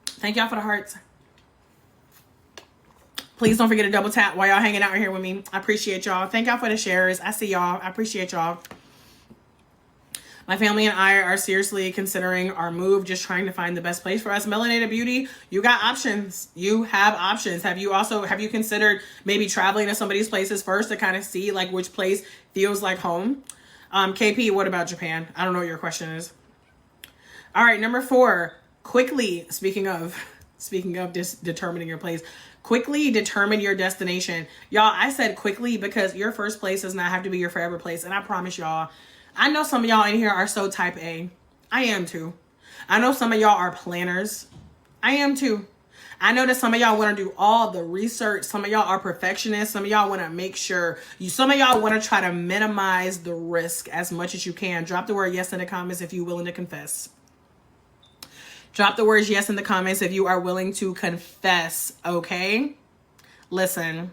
[SPEAKER 1] Thank y'all for the hearts. Please don't forget to double tap while y'all hanging out here with me. I appreciate y'all. Thank y'all for the shares. I see y'all. I appreciate y'all. My family and I are seriously considering our move, just trying to find the best place for us. Melanated Beauty, you got options. You have options. Have you considered maybe traveling to somebody's places first to kind of see like which place feels like home? KP, what about Japan? I don't know what your question is. All right, number 4, quickly, speaking of determining your place, quickly determine your destination. Y'all, I said quickly because your first place does not have to be your forever place. And I promise y'all, I know some of y'all in here are so type A. I am too. I know some of y'all are planners. I am too. I know that some of y'all want to do all the research. Some of y'all are perfectionists. Some of y'all want to make sure some of y'all want to try to minimize the risk as much as you can. Drop the word yes in the comments if you're willing to confess. Drop the words yes in the comments if you are willing to confess, okay? Listen.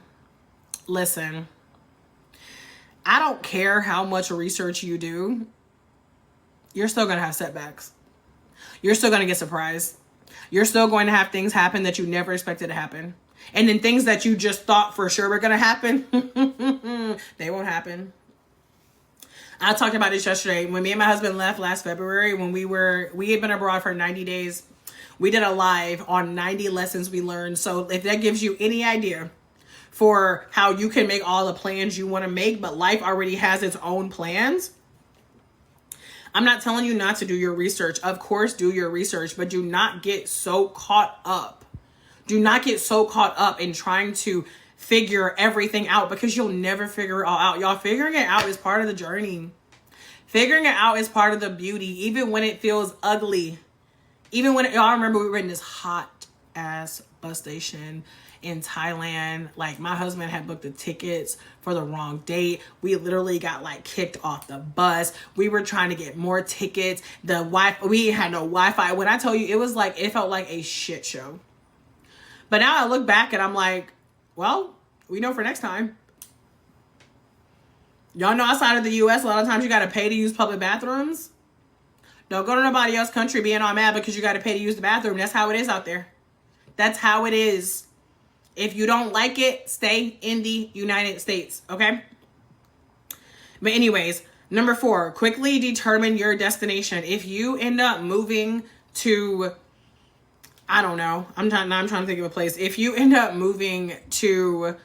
[SPEAKER 1] I don't care how much research you do. You're still going to have setbacks. You're still going to get surprised. You're still going to have things happen that you never expected to happen. And then things that you just thought for sure were going to happen, they won't happen. I talked about this yesterday. When me and my husband left last February, when we had been abroad for 90 days, we did a live on 90 lessons we learned. So if that gives you any idea for how you can make all the plans you want to make, but life already has its own plans. I'm not telling you not to do your research. Of course, do your research, but do not get so caught up. Do not get so caught up in trying to figure everything out because you'll never figure it all out. Y'all, figuring it out is part of the journey. Figuring it out is part of the beauty, even when it feels ugly. Even when, y'all remember we were in this hot ass bus station in Thailand. Like, my husband had booked the tickets for the wrong date. We literally got like kicked off the bus. We were trying to get more tickets. We had no Wi-Fi. When I tell you, it was like, it felt like a shit show. But now I look back and I'm like, well, we know for next time. Y'all know outside of the US, a lot of times you got to pay to use public bathrooms. Don't go to nobody else's country being all mad because you got to pay to use the bathroom. That's how it is out there. That's how it is. If you don't like it, stay in the United States, okay? But anyways, number 4, quickly determine your destination. If you end up moving to, I don't know, I'm trying to think of a place. If you end up moving to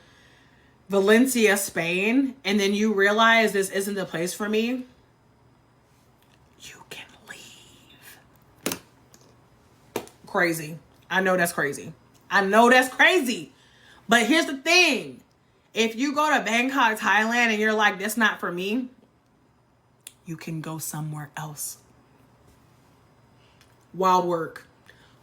[SPEAKER 1] Valencia, Spain, and then you realize this isn't the place for me, you can leave. Crazy. I know that's crazy. I know that's crazy. But here's the thing. If you go to Bangkok, Thailand, and you're like, that's not for me, you can go somewhere else. Wild work.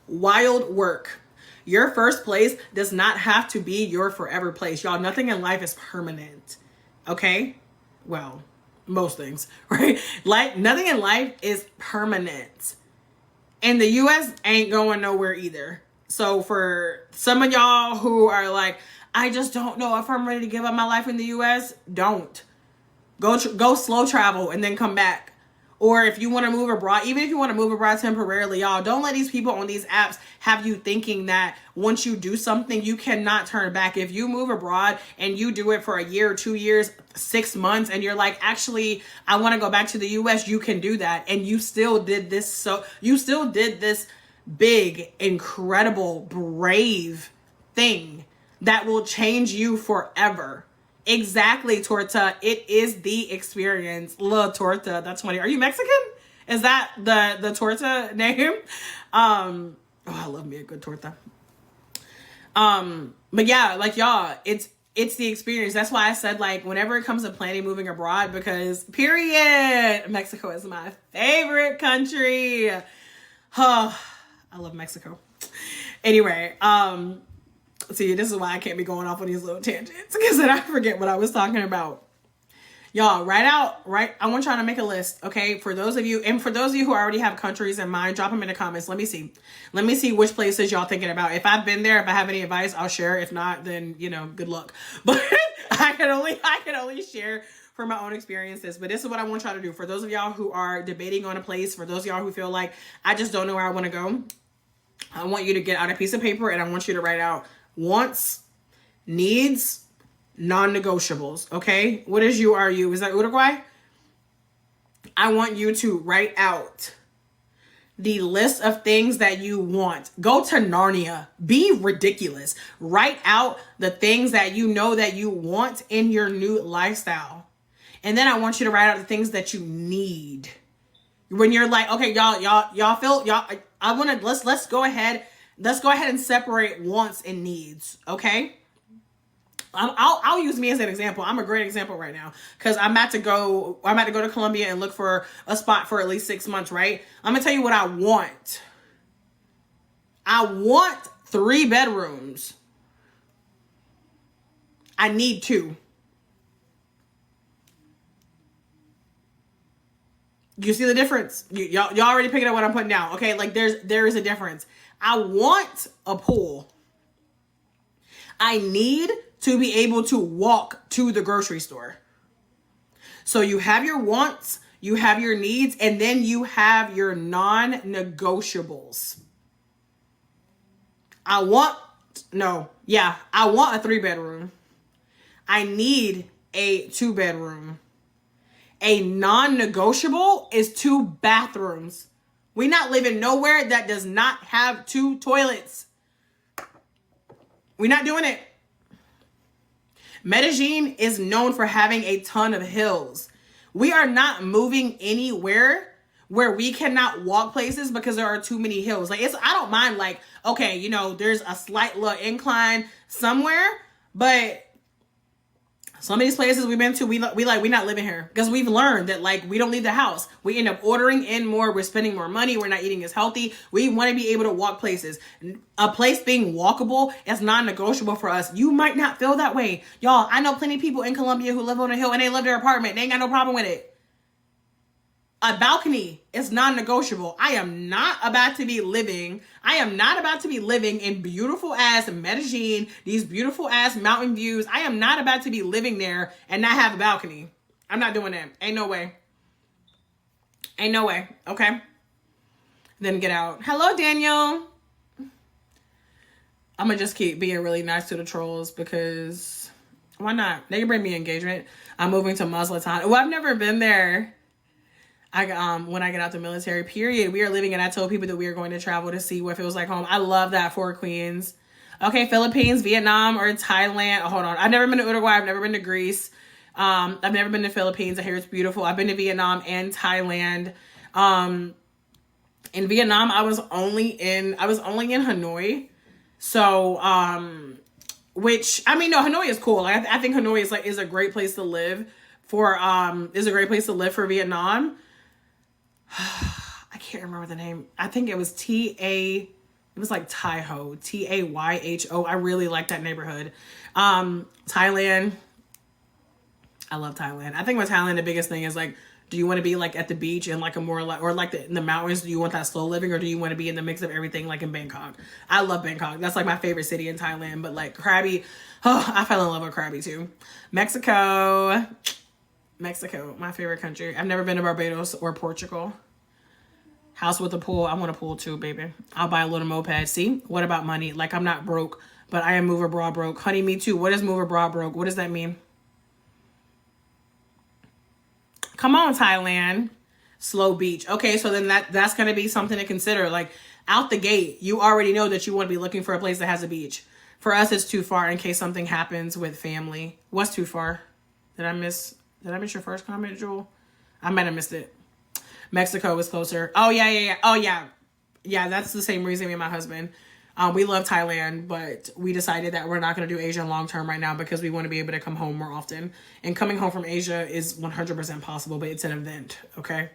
[SPEAKER 1] Wild work. Your first place does not have to be your forever place. Y'all, nothing in life is permanent. Okay? Well, most things, right? Like, nothing in life is permanent. And the US ain't going nowhere either. So for some of y'all who are like, I just don't know if I'm ready to give up my life in the US, don't. Go slow travel and then come back. Or if you want to move abroad, even if you want to move abroad temporarily, y'all, don't let these people on these apps have you thinking that once you do something, you cannot turn back. If you move abroad and you do it for a year, 2 years, 6 months, and you're like, actually, I want to go back to the US, you can do that. And you still did this. So you still did this big, incredible, brave thing that will change you forever. Exactly, Torta. It is the experience. La Torta. That's funny. Are you Mexican? Is that the Torta name? Oh, I love me a good torta. But yeah, like, y'all, it's the experience. That's why I said, like, whenever it comes to planning moving abroad, because period, Mexico is my favorite country. Oh, I love Mexico. Anyway, see, this is why I can't be going off on these little tangents, because then I forget what I was talking about. Y'all, I want y'all to make a list, okay? For those of you, and for those of you who already have countries in mind, drop them in the comments. Let me see which places y'all thinking about. If I've been there, if I have any advice, I'll share. If not, then, you know, good luck. But I can only share from my own experiences. But this is what I want y'all to do. For those of y'all who are debating on a place, for those of y'all who feel like, I just don't know where I want to go, I want you to get out a piece of paper and I want you to write out wants, needs, non-negotiables, okay? What is URU? Is that Uruguay? I want you to write out the list of things that you want. Go to Narnia. Be ridiculous. Write out the things that you know that you want in your new lifestyle. And then I want you to write out the things that you need. When you're like, okay, y'all feel, I want to, let's go ahead and separate wants and needs, okay? I'll use me as an example. I'm a great example right now because I'm about to go to Colombia and look for a spot for at least 6 months, right? I'm gonna tell you what I want. I want 3 bedrooms. I need 2. You see the difference? Y'all already picking up what I'm putting down. Okay, like there is a difference. I want a pool. I need to be able to walk to the grocery store. So you have your wants, you have your needs, and then you have your non-negotiables. I want a 3-bedroom. I need a 2-bedroom. A non-negotiable is 2 bathrooms. We're not living nowhere that does not have 2 toilets. We're not doing it. Medellin is known for having a ton of hills. We are not moving anywhere where we cannot walk places because there are too many hills. Like, I don't mind, like, okay, you know, there's a slight little incline somewhere, but Some of these places we've been to, we not living here because we've learned that like we don't leave the house. We end up ordering in more. We're spending more money. We're not eating as healthy. We want to be able to walk places. A place being walkable is non-negotiable for us. You might not feel that way, y'all. I know plenty of people in Columbia who live on a hill and they love their apartment. They ain't got no problem with it. A balcony is non-negotiable. I am not about to be living in beautiful ass Medellin, these beautiful ass mountain views. I am not about to be living there and not have a balcony. I'm not doing that. Ain't no way. Ain't no way. Okay. Then get out. Hello, Daniel. I'm gonna just keep being really nice to the trolls because why not? They can bring me engagement. I'm moving to Muslatana. Oh, I've never been there. When I get out the military, period, we are leaving, and I told people that we are going to travel to see what feels like home. I love that for Queens. Okay, Philippines, Vietnam, or Thailand. Oh, hold on. I've never been to Uruguay. I've never been to Greece. I've never been to Philippines. I hear it's beautiful. I've been to Vietnam and Thailand. In Vietnam, I was only in Hanoi. So, which, I mean, no, Hanoi is cool. Like, I think Hanoi is a great place to live for Vietnam. I can't remember the name. I think it was it was like Tayho, Tayho. I really like that neighborhood. Thailand. I love Thailand. I think with Thailand, the biggest thing is like, do you want to be like at the beach and like a more like, or like in the mountains? Do you want that slow living, or do you want to be in the mix of everything like in Bangkok? I love Bangkok. That's like my favorite city in Thailand. But like Krabi, oh, I fell in love with Krabi too. Mexico, my favorite country. I've never been to Barbados or Portugal. House with a pool. I want a pool too, baby. I'll buy a little moped. See? What about money? Like, I'm not broke, but I am move abroad broke. Honey, me too. What is move abroad broke? What does that mean? Come on, Thailand. Slow beach. Okay, so then that's going to be something to consider. Like, out the gate, you already know that you want to be looking for a place that has a beach. For us, it's too far in case something happens with family. What's too far? Did I miss your first comment, Jewel? I might have missed it. Mexico is closer. Oh, yeah. Oh, yeah. Yeah, that's the same reason me and my husband. We love Thailand, but we decided that we're not going to do Asia long term right now because we want to be able to come home more often. And coming home from Asia is 100% possible, but it's an event, okay?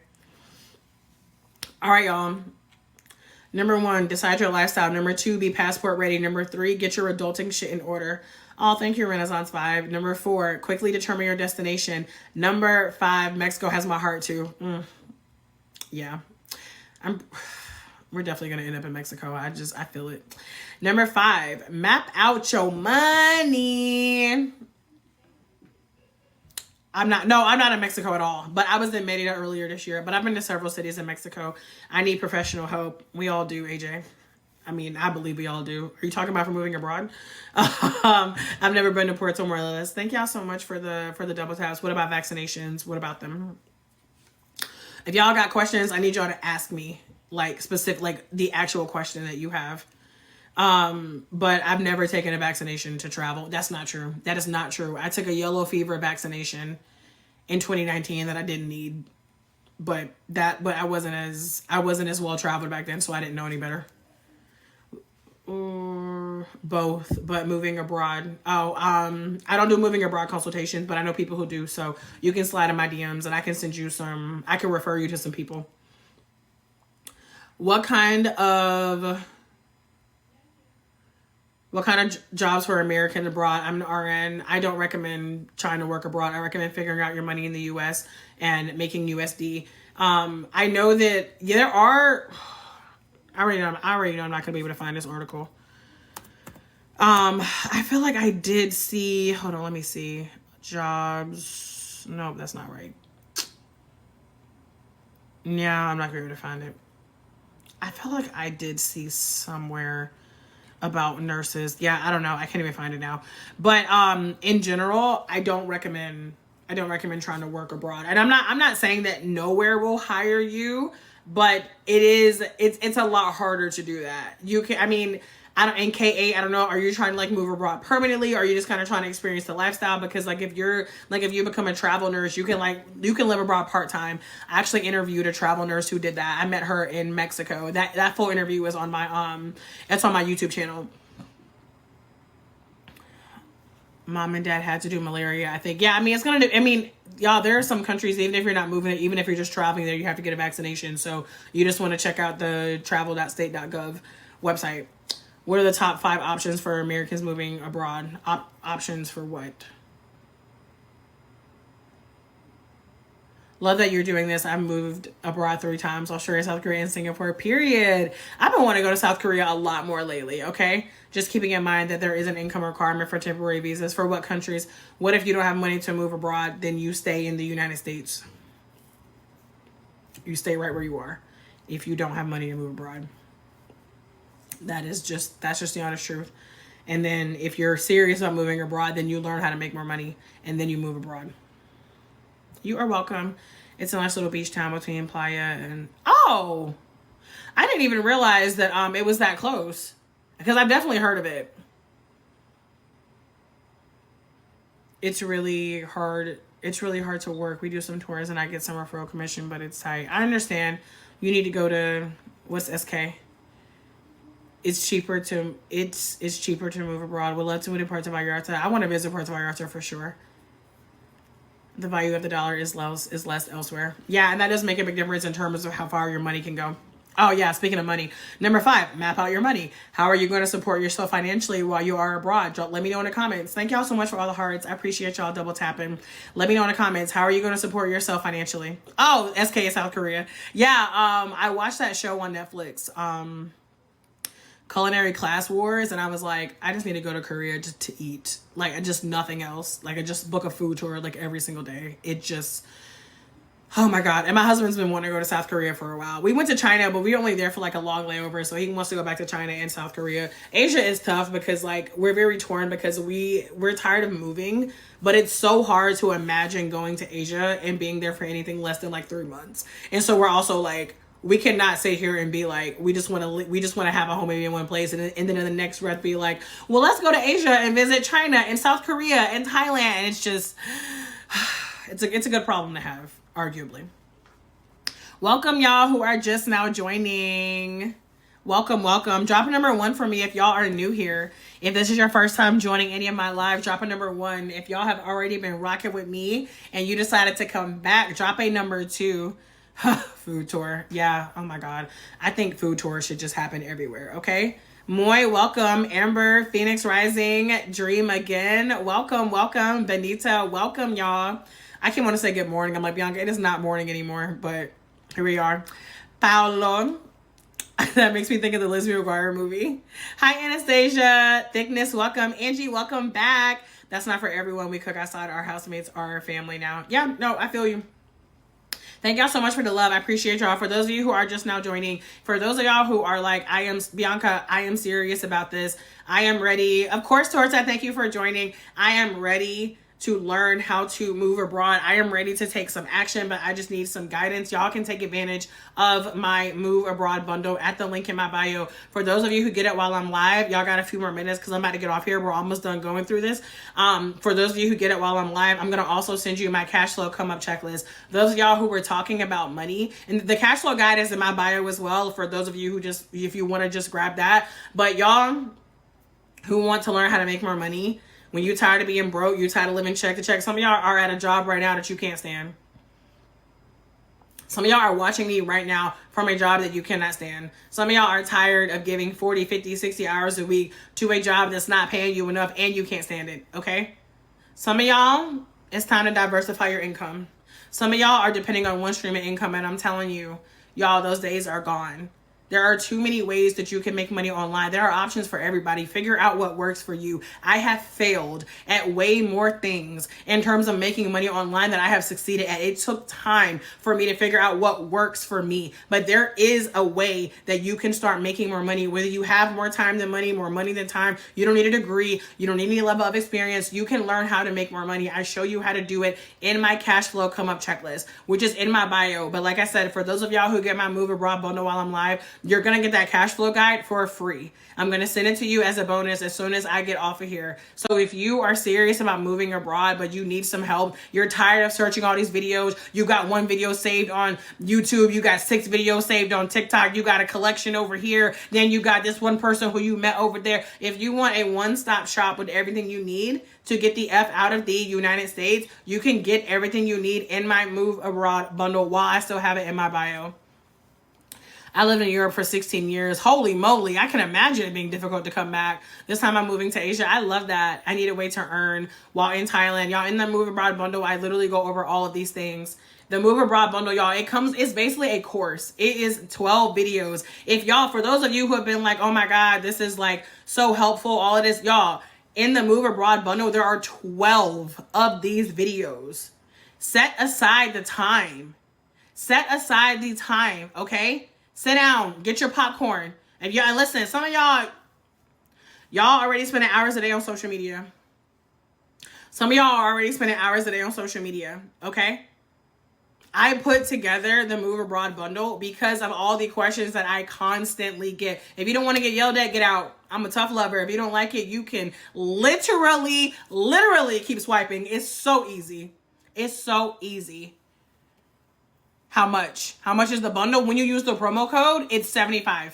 [SPEAKER 1] All right, y'all. Number 1, decide your lifestyle. Number 2, be passport ready. Number 3, get your adulting shit in order. Oh, thank you, Renaissance 5. Number 4, quickly determine your destination. Number 5, Mexico has my heart too. Yeah. We're definitely going to end up in Mexico. I feel it. Number 5, map out your money. I'm not in Mexico at all, but I was in Merida earlier this year, but I've been to several cities in Mexico. I need professional help. We all do, AJ. I mean, I believe we all do. Are you talking about for moving abroad? I've never been to Puerto Morelos. Thank y'all so much for the double taps. What about vaccinations? What about them? If y'all got questions, I need y'all to ask me, like, specific, like, the actual question that you have. But I've never taken a vaccination to travel. That's not true. That is not true. I took a yellow fever vaccination in 2019 that I didn't need. But I wasn't as well traveled back then, so I didn't know any better. Both, but moving abroad. I don't do moving abroad consultations, but I know people who do, so you can slide in my DMs and I can send you I can refer you to some people. What kind of jobs for American abroad? I'm an RN. I don't recommend trying to work abroad. I recommend figuring out your money in the US and making USD. I know that there are, I already know I'm not gonna be able to find this article. I feel like I did see, hold on, let me see. Jobs. Nope, that's not right. Yeah, I'm not gonna be able to find it. I feel like I did see somewhere about nurses. Yeah, I don't know. I can't even find it now. But in general, I don't recommend trying to work abroad. And I'm not saying that nowhere will hire you, but it's a lot harder to do that. You can, I mean, in K8, I don't know, are you trying to like move abroad permanently, or are you just kind of trying to experience the lifestyle? Because like if you become a travel nurse, you can live abroad part-time. I actually interviewed a travel nurse who did that. I met her in Mexico. That full interview was on my it's on my YouTube channel. Mom and dad had to do malaria, I think. Yeah, I mean, it's going to, I mean, y'all, there are some countries, even if you're not moving, even if you're just traveling there, you have to get a vaccination. So you just want to check out the travel.state.gov website. What are the top 5 options for Americans moving abroad? Options for what? Love that you're doing this. I've moved abroad 3 times: Australia, South Korea, and Singapore, period. I've been wanting to go to South Korea a lot more lately, okay? Just keeping in mind that there is an income requirement for temporary visas. For what countries? What if you don't have money to move abroad? Then you stay in the United States. You stay right where you are if you don't have money to move abroad. That's just the honest truth. And then if you're serious about moving abroad, then you learn how to make more money, and then you move abroad. You are welcome. It's a nice little beach town between Playa and... Oh! I didn't even realize that it was that close. Because I've definitely heard of it. It's really hard. It's really hard to work. We do some tours and I get some referral commission, but it's tight. I understand. You need to go to... What's SK? It's cheaper to move abroad. Would love to move to Puerto Vallarta. I want to visit Puerto Vallarta for sure. The value of the dollar is less elsewhere. Yeah, and that does make a big difference in terms of how far your money can go. Oh yeah, speaking of money. Number 5, map out your money. How are you going to support yourself financially while you are abroad? Let me know in the comments. Thank y'all so much for all the hearts. I appreciate y'all double tapping. Let me know in the comments. How are you going to support yourself financially? Oh, SK is South Korea. Yeah, I watched that show on Netflix. Culinary Class Wars, and I was like, I just need to go to Korea just to eat. Like, just nothing else. Like, I just book a food tour like every single day. It just... Oh my God. And my husband's been wanting to go to South Korea for a while. We went to China, but we were only there for like a long layover. So he wants to go back to China and South Korea. Asia is tough because like we're very torn because we're tired of moving, but it's so hard to imagine going to Asia and being there for anything less than like 3 months. And so we're also like, we cannot sit here and be like, we just want to have a home maybe in one place. And then in the next breath be like, well, let's go to Asia and visit China and South Korea and Thailand. And it's just, it's a good problem to have. Arguably. Welcome y'all who are just now joining. Welcome. Drop a number 1 for me if y'all are new here. If this is your first time joining any of my lives, drop a number 1. If y'all have already been rocking with me and you decided to come back, drop a number 2. Food tour. Yeah. Oh my God. I think food tours should just happen everywhere. Okay. Moy, welcome. Amber, Phoenix Rising, Dream again. Welcome. Benita, welcome y'all. I can't want to say good morning. I'm like, Bianca, it is not morning anymore, but here we are. Paolo. That makes me think of the Lizzie McGuire movie. Hi, Anastasia. Thickness, welcome. Angie, welcome back. That's not for everyone. We cook outside. Our housemates are family now. Yeah, no, I feel you. Thank y'all so much for the love. I appreciate y'all. For those of you who are just now joining, for those of y'all who are like, Bianca, I am serious about this. I am ready. Of course, Torta, thank you for joining. I am ready to learn how to move abroad. I am ready to take some action, but I just need some guidance. Y'all can take advantage of my move abroad bundle at the link in my bio. For those of you who get it while I'm live, y'all got a few more minutes because I'm about to get off here. We're almost done going through this. For those of you who get it while I'm live, I'm going to also send you my cash flow come up checklist. Those of y'all who were talking about money, and the cash flow guide is in my bio as well. For those of you who just, if you want to just grab that, but y'all who want to learn how to make more money, when you're tired of being broke, you're tired of living check to check. Some of y'all are at a job right now that you can't stand. Some of y'all are watching me right now from a job that you cannot stand. Some of y'all are tired of giving 40, 50, 60 hours a week to a job that's not paying you enough and you can't stand it, okay? Some of y'all, it's time to diversify your income. Some of y'all are depending on one stream of income, and I'm telling you, y'all, those days are gone. There are too many ways that you can make money online. There are options for everybody. Figure out what works for you. I have failed at way more things in terms of making money online than I have succeeded at. It took time for me to figure out what works for me. But there is a way that you can start making more money, whether you have more time than money, more money than time. You don't need a degree. You don't need any level of experience. You can learn how to make more money. I show you how to do it in my cash flow come up checklist, which is in my bio. But like I said, for those of y'all who get my move abroad bundle while I'm live, you're going to get that cash flow guide for free. I'm going to send it to you as a bonus as soon as I get off of here. So if you are serious about moving abroad, but you need some help, you're tired of searching all these videos, you got one video saved on YouTube, you got 6 videos saved on TikTok, you got a collection over here, then you got this one person who you met over there. If you want a one-stop shop with everything you need to get the F out of the United States, you can get everything you need in my Move Abroad bundle while I still have it in my bio. I lived in Europe for 16 years. Holy moly, I can imagine it being difficult to come back. This time I'm moving to Asia. I love that. I need a way to earn while in Thailand. Y'all, in the Move Abroad bundle, I literally go over all of these things. The Move Abroad bundle, y'all, it's basically a course. It is 12 videos. If y'all, for those of you who have been like, oh my God, this is like so helpful, all of this, y'all, in the Move Abroad bundle, there are 12 of these videos. Set aside the time. Set aside the time, okay? Sit down, get your popcorn. And y'all, listen, some of y'all already spending hours a day on social media. Some of y'all are already spending hours a day on social media, okay? I put together the Move Abroad bundle because of all the questions that I constantly get. If you don't want to get yelled at, get out. I'm a tough lover. If you don't like it, you can literally keep swiping. It's so easy. It's so easy. How much? How much is the bundle? When you use the promo code, it's $75.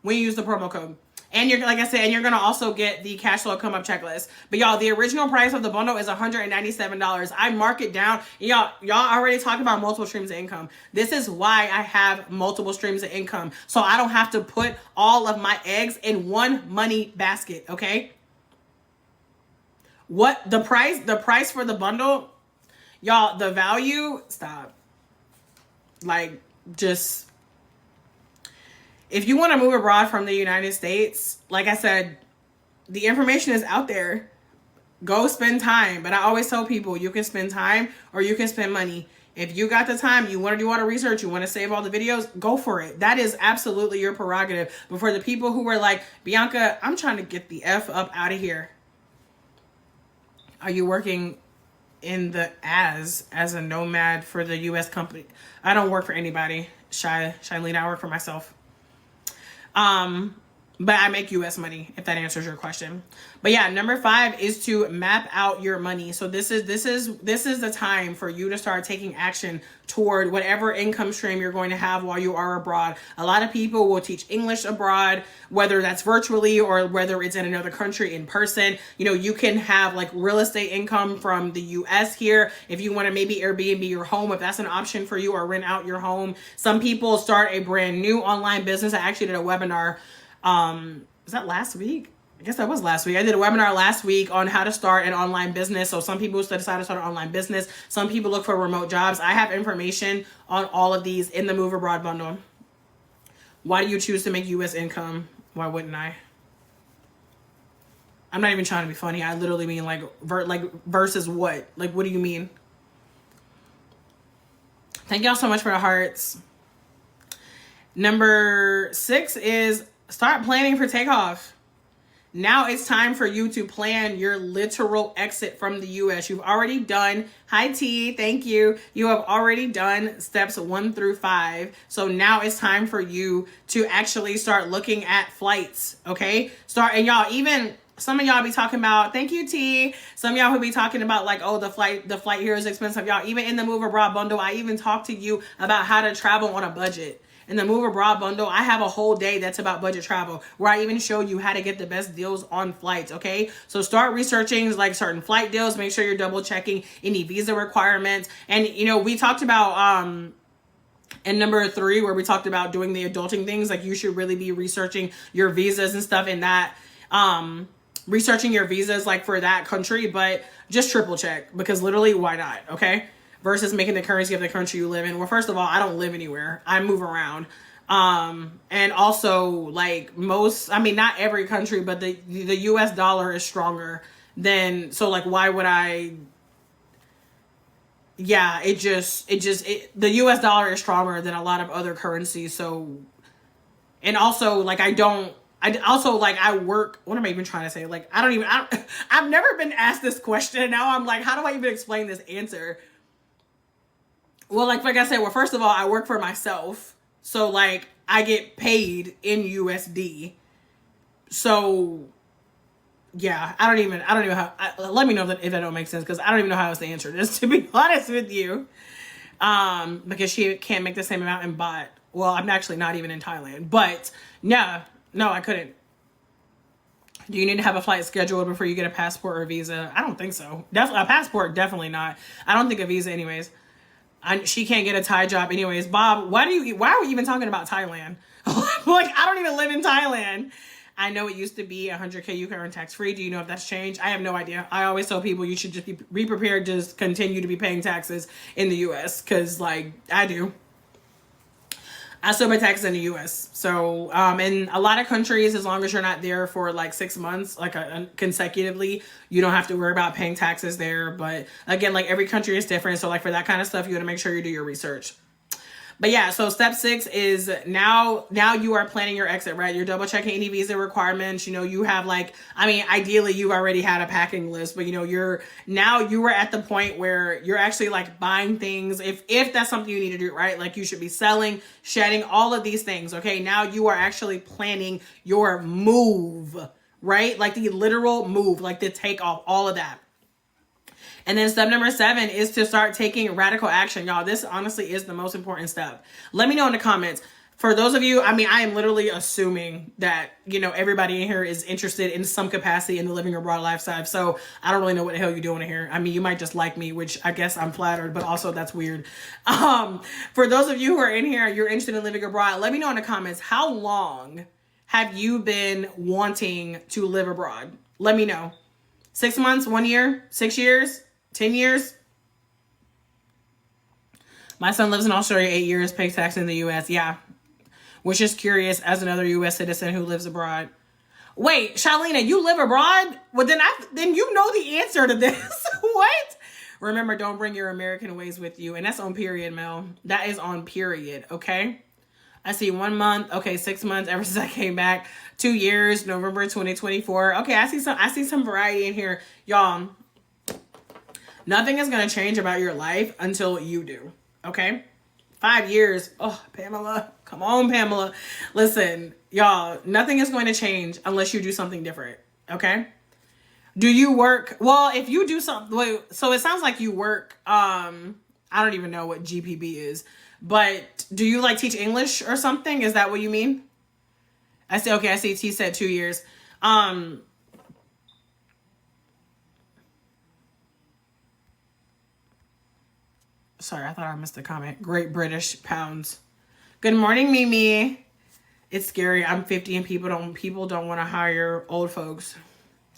[SPEAKER 1] When you use the promo code. And you're, like I said, and you're going to also get the cash flow come up checklist. But y'all, the original price of the bundle is $197. I mark it down. Y'all already talked about multiple streams of income. This is why I have multiple streams of income. So I don't have to put all of my eggs in one money basket, okay? What the price for the bundle, y'all, the value, stop. Like, just, if you want to move abroad from the United States, like I said, the information is out there. Go spend time. But I always tell people, you can spend time or you can spend money. If you got the time, you want to do all the research, you want to save all the videos, go for it. That is absolutely your prerogative. But for the people who were like, Bianca, I'm trying to get the F up out of here. Are you working in the as a nomad for the U.S. company? I don't work for anybody. Shailene, I work for myself. But I make U.S. money, if that answers your question. But yeah, number 5 is to map out your money. So this is the time for you to start taking action toward whatever income stream you're going to have while you are abroad. A lot of people will teach English abroad, whether that's virtually or whether it's in another country in person. You know, you can have like real estate income from the U.S. here. If you want to maybe Airbnb your home, if that's an option for you, or rent out your home. Some people start a brand new online business. I actually did a webinar. Was that last week? I guess that was last week. I did a webinar last week on how to start an online business. So some people decide to start an online business. Some people look for remote jobs. I have information on all of these in the Move Abroad bundle. Why do you choose to make U.S. income? Why wouldn't I? I'm not even trying to be funny. I literally mean like versus what? Like, what do you mean? Thank y'all so much for the hearts. Number 6 is start planning for takeoff. Now it's time for you to plan your literal exit from the U.S. You've already done, hi T, thank you. You have already done steps 1 through 5. So now it's time for you to actually start looking at flights, okay? And y'all, even some of y'all be talking about, thank you T. Some of y'all who be talking about like, oh, the flight here is expensive. Y'all, even in the Move Abroad bundle, I even talk to you about how to travel on a budget. In the Move Abroad bundle, I have a whole day that's about budget travel where I even show you how to get the best deals on flights, okay? So start researching like certain flight deals. Make sure you're double checking any visa requirements. And, you know, we talked about in number 3 where we talked about doing the adulting things. Like you should really be researching your visas and stuff in that. Researching your visas like for that country, but just triple check because literally why not, okay? Versus making the currency of the country you live in. Well, first of all, I don't live anywhere. I move around. And also like not every country, but the US dollar is stronger than, so like, why would I, yeah, the US dollar is stronger than a lot of other currencies. So, and also like, I work, what am I even trying to say? Like, I've never been asked this question. And now I'm like, how do I even explain this answer? Well, like I said, well, first of all, I work for myself. So like I get paid in USD. So yeah, I don't even how. Let me know if that don't make sense, because I don't even know how else to answer this, to be honest with you. Because she can't make the same amount in baht. Well, I'm actually not even in Thailand, but no, I couldn't. Do you need to have a flight scheduled before you get a passport or a visa? I don't think so. A passport, definitely not. I don't think a visa, anyways. She can't get a Thai job, anyways. Bob, why are we even talking about Thailand? Like, I don't even live in Thailand. I know it used to be 100K you can earn tax free. Do you know if that's changed? I have no idea. I always tell people you should just be prepared to just continue to be paying taxes in the US, because like I do. I still pay taxes in the US. So in a lot of countries, as long as you're not there for like 6 months, like consecutively, you don't have to worry about paying taxes there. But again, like every country is different. So like for that kind of stuff, you got to make sure you do your research. But yeah, so step 6 is now you are planning your exit, right? You're double checking any visa requirements. You know, you have like, I mean, ideally you already had a packing list, but you know, you are at the point where you're actually like buying things. If that's something you need to do, right? Like you should be selling, shedding, all of these things. Okay. Now you are actually planning your move, right? Like the literal move, like the take off, all of that. And then step number 7 is to start taking radical action. Y'all, this honestly is the most important step. Let me know in the comments. For those of you, I mean, I am literally assuming that, you know, everybody in here is interested in some capacity in the living abroad lifestyle. So I don't really know what the hell you're doing in here. I mean, you might just like me, which I guess I'm flattered, but also that's weird. For those of you who are in here, you're interested in living abroad, let me know in the comments, how long have you been wanting to live abroad? Let me know. 6 months, 1 year, 6 years, 10 years? My son lives in Australia 8 years, pays tax in the US. Yeah. Was just curious as another US citizen who lives abroad. Wait, Shalina, you live abroad? Well, then you know the answer to this. What? Remember, don't bring your American ways with you. And that's on period, Mel. That is on period, okay? I see 1 month. Okay, 6 months ever since I came back. 2 years, November 2024. Okay, I see some variety in here. Y'all, nothing is going to change about your life until you do, okay? 5 years. Oh, Pamela. Come on, Pamela. Listen, y'all, nothing is going to change unless you do something different, okay? Do you work? Well, if you do something, so it sounds like you work, I don't even know what GPB is, but do you like teach English or something? Is that what you mean? I see T said 2 years. Sorry, I thought I missed a comment. Great British pounds. Good morning, Mimi. It's scary. I'm 50 and people don't want to hire old folks.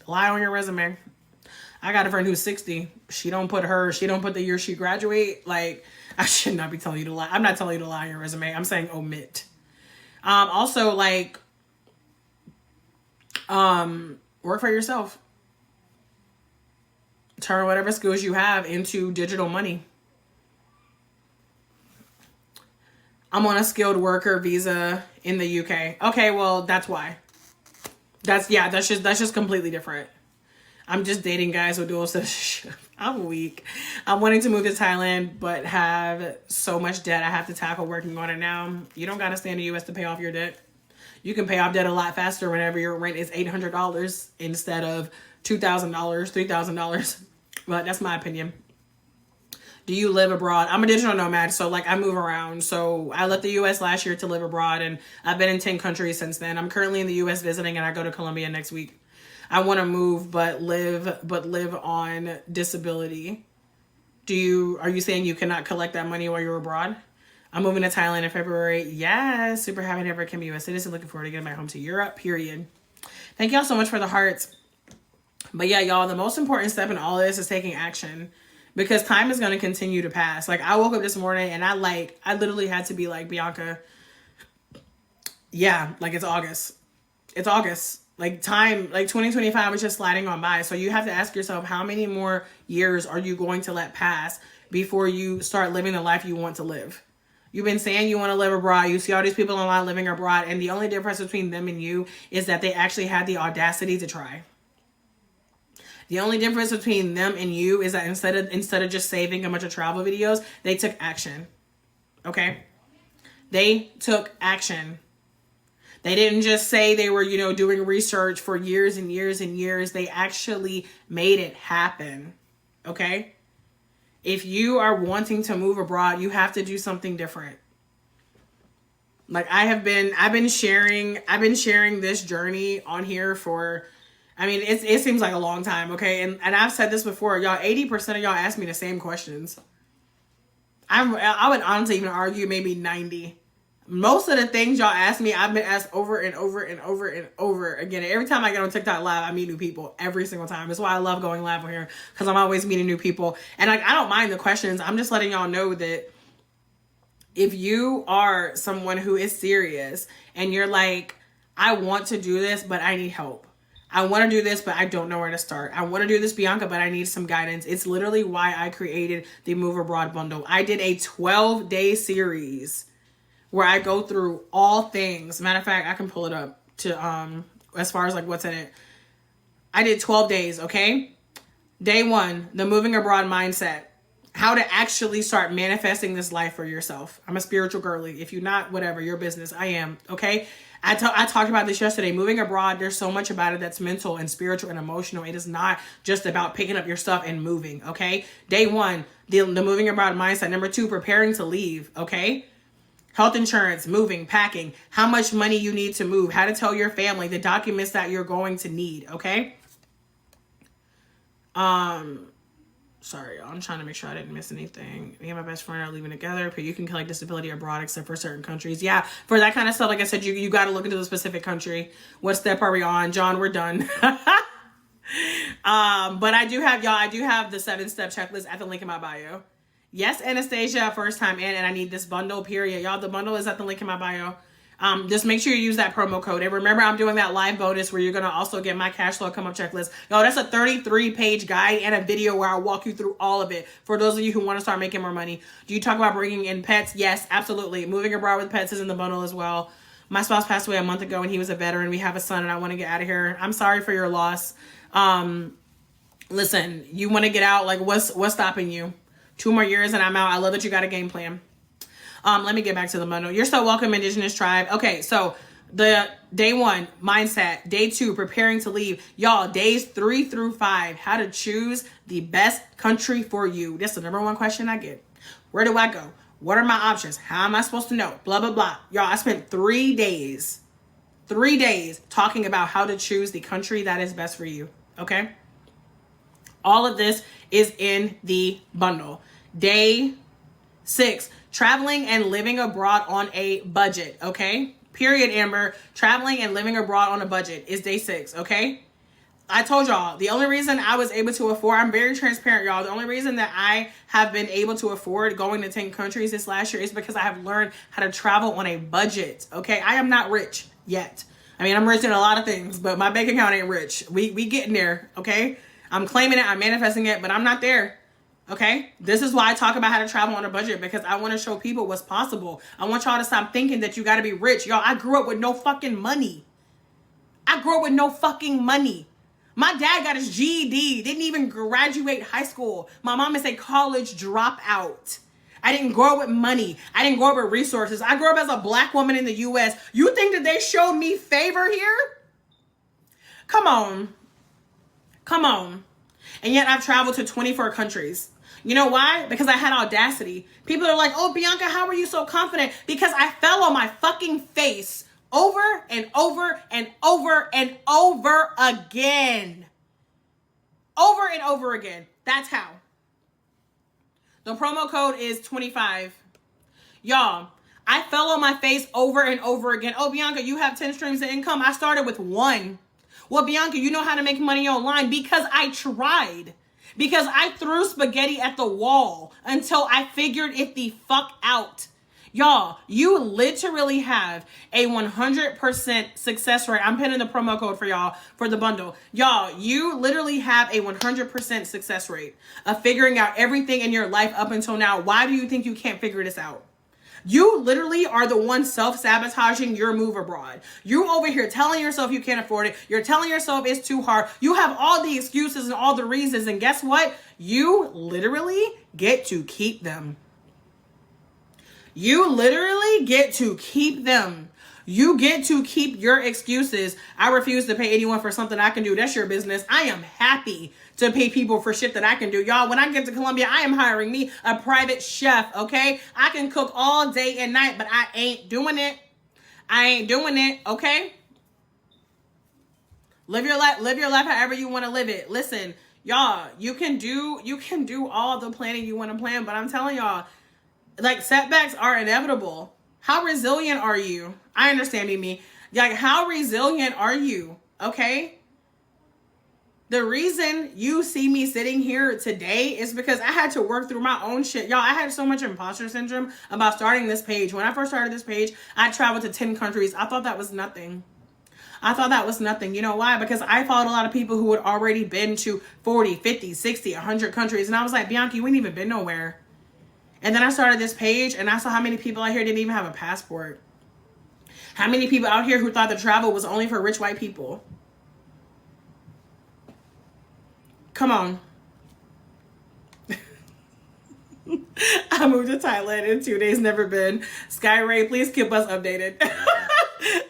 [SPEAKER 1] Lie on your resume. I got a friend who's 60. She don't put the year she graduate. Like, I should not be telling you to lie. I'm not telling you to lie on your resume. I'm saying omit. Also, like, work for yourself. Turn whatever skills you have into digital money. I'm on a skilled worker visa in the UK. Okay, well, that's why. That's just completely different. I'm just dating guys with dual citizenship. I'm weak. I'm wanting to move to Thailand, but have so much debt I have to tackle working on it now. You don't got to stay in the US to pay off your debt. You can pay off debt a lot faster whenever your rent is $800 instead of $2,000, $3,000. But that's my opinion. Do you live abroad? I'm a digital nomad, so like I move around. So I left the US last year to live abroad, and I've been in 10 countries since then. I'm currently in the US visiting, and I go to Colombia next week. I want to move, but live on disability. Are you saying you cannot collect that money while you're abroad? I'm moving to Thailand in February. Yes, super happy to ever become a US citizen. Looking forward to getting back home to Europe, period. Thank y'all so much for the hearts. But yeah, y'all, the most important step in all of this is taking action. Because time is going to continue to pass. Like, I woke up this morning and I literally had to be like, Bianca, yeah, like it's August. It's August. Like time, like 2025 is just sliding on by. So you have to ask yourself, how many more years are you going to let pass before you start living the life you want to live? You've been saying you want to live abroad. You see all these people online living abroad. And the only difference between them and you is that they actually had the audacity to try. The only difference between them and you is that instead of just saving a bunch of travel videos, they took action. Okay? They took action. They didn't just say they were, doing research for years and years and years. They actually made it happen. Okay? If you are wanting to move abroad, you have to do something different. Like I've been sharing this journey on here for, it seems like a long time, okay? And I've said this before, y'all, 80% of y'all ask me the same questions. I would honestly even argue maybe 90. Most of the things y'all ask me, I've been asked over and over and over and over again. Every time I get on TikTok live, I meet new people every single time. That's why I love going live on here, because I'm always meeting new people. And like, I don't mind the questions. I'm just letting y'all know that if you are someone who is serious and you're like, I want to do this, but I need help. I want to do this, but I don't know where to start. I want to do this, Bianca, but I need some guidance. It's literally why I created the Move Abroad bundle. I did a 12-day series where I go through all things. Matter of fact, I can pull it up to as far as like what's in it. I did 12 days, okay? Day 1, the moving abroad mindset. How to actually start manifesting this life for yourself. I'm a spiritual girly. If you're not, whatever, your business. I am, okay? I talked about this yesterday. Moving abroad, there's so much about it that's mental and spiritual and emotional. It is not just about picking up your stuff and moving, okay? Day 1, the moving abroad mindset. Number 2, preparing to leave, okay? Health insurance, moving, packing, how much money you need to move, how to tell your family, the documents that you're going to need, okay? Sorry, I'm trying to make sure I didn't miss anything. Me and my best friend are leaving together, but you can collect disability abroad except for certain countries. Yeah, for that kind of stuff, like I said, you got to look into the specific country. What step are we on? John, we're done. But I do have the 7-step checklist at the link in my bio. Yes, Anastasia, first time in, and I need this bundle, period. Y'all, the bundle is at the link in my bio. Just make sure you use that promo code. And remember, I'm doing that live bonus where you're going to also get my cash flow come up checklist. Yo, that's a 33-page guide and a video where I'll walk you through all of it. For those of you who want to start making more money. Do you talk about bringing in pets? Yes, absolutely. Moving abroad with pets is in the bundle as well. My spouse passed away a month ago and he was a veteran. We have a son and I want to get out of here. I'm sorry for your loss. Listen, you want to get out. Like, what's stopping you? 2 more years and I'm out. I love that you got a game plan. Let me get back to the bundle. You're so welcome, Indigenous Tribe. Okay, so the day 1, mindset. Day 2, preparing to leave. Y'all, days 3 through 5, how to choose the best country for you. That's the number 1 question I get. Where do I go? What are my options? How am I supposed to know? Blah, blah, blah. Y'all, I spent 3 days talking about how to choose the country that is best for you. Okay? All of this is in the bundle. Day 6, traveling and living abroad on a budget, okay? Period, Amber. Traveling and living abroad on a budget is day 6, okay? I told y'all, the only reason I was able to afford, I'm very transparent, y'all. The only reason that I have been able to afford going to 10 countries this last year is because I have learned how to travel on a budget, okay? I am not rich yet. I mean, I'm rich in a lot of things, but my bank account ain't rich. We getting there, okay? I'm claiming it, I'm manifesting it, but I'm not there. Okay, this is why I talk about how to travel on a budget, because I want to show people what's possible. I want y'all to stop thinking that you got to be rich. Y'all, I grew up with no fucking money. My dad got his GED, didn't even graduate high school. My mom is a college dropout. I didn't grow up with money. I didn't grow up with resources. I grew up as a black woman in the U.S. You think that they showed me favor here? Come on. And yet I've traveled to 24 countries. You know why? Because I had audacity. People are like, oh, Bianca, how are you so confident? Because I fell on my fucking face over and over and over and over again. Over and over again. That's how. The promo code is 25. Y'all, I fell on my face over and over again. Oh, Bianca, you have 10 streams of income. I started with 1. Well, Bianca, you know how to make money online because I tried. Because I threw spaghetti at the wall until I figured it the fuck out. Y'all, you literally have a 100% success rate. I'm pinning the promo code for y'all for the bundle. Y'all, you literally have a 100% success rate of figuring out everything in your life up until now. Why do you think you can't figure this out? You literally are the one self-sabotaging your move abroad. You over here telling yourself you can't afford it. You're telling yourself it's too hard. You have all the excuses and all the reasons. And guess what? You literally get to keep them. You literally get to keep them. You get to keep your excuses. I refuse to pay anyone for something I can do. That's your business. I am happy to pay people for shit that I can do. Y'all, when I get to Colombia, I am hiring me a private chef, okay? I can cook all day and night, but I ain't doing it. I ain't doing it, okay? Live your life however you want to live it. Listen, y'all, you can do all the planning you want to plan, but I'm telling y'all, like, setbacks are inevitable. How resilient are you? I understand, Mimi. Like, how resilient are you? Okay? The reason you see me sitting here today is because I had to work through my own shit. Y'all, I had so much imposter syndrome about starting this page. When I first started this page, I traveled to 10 countries. I thought that was nothing. You know why? Because I followed a lot of people who had already been to 40, 50, 60, 100 countries. And I was like, Bianca, you ain't even been nowhere. And then I started this page and I saw how many people out here didn't even have a passport. How many people out here who thought that travel was only for rich white people. Come on. I moved to Thailand in 2 days, never been. Sky Ray, please keep us updated.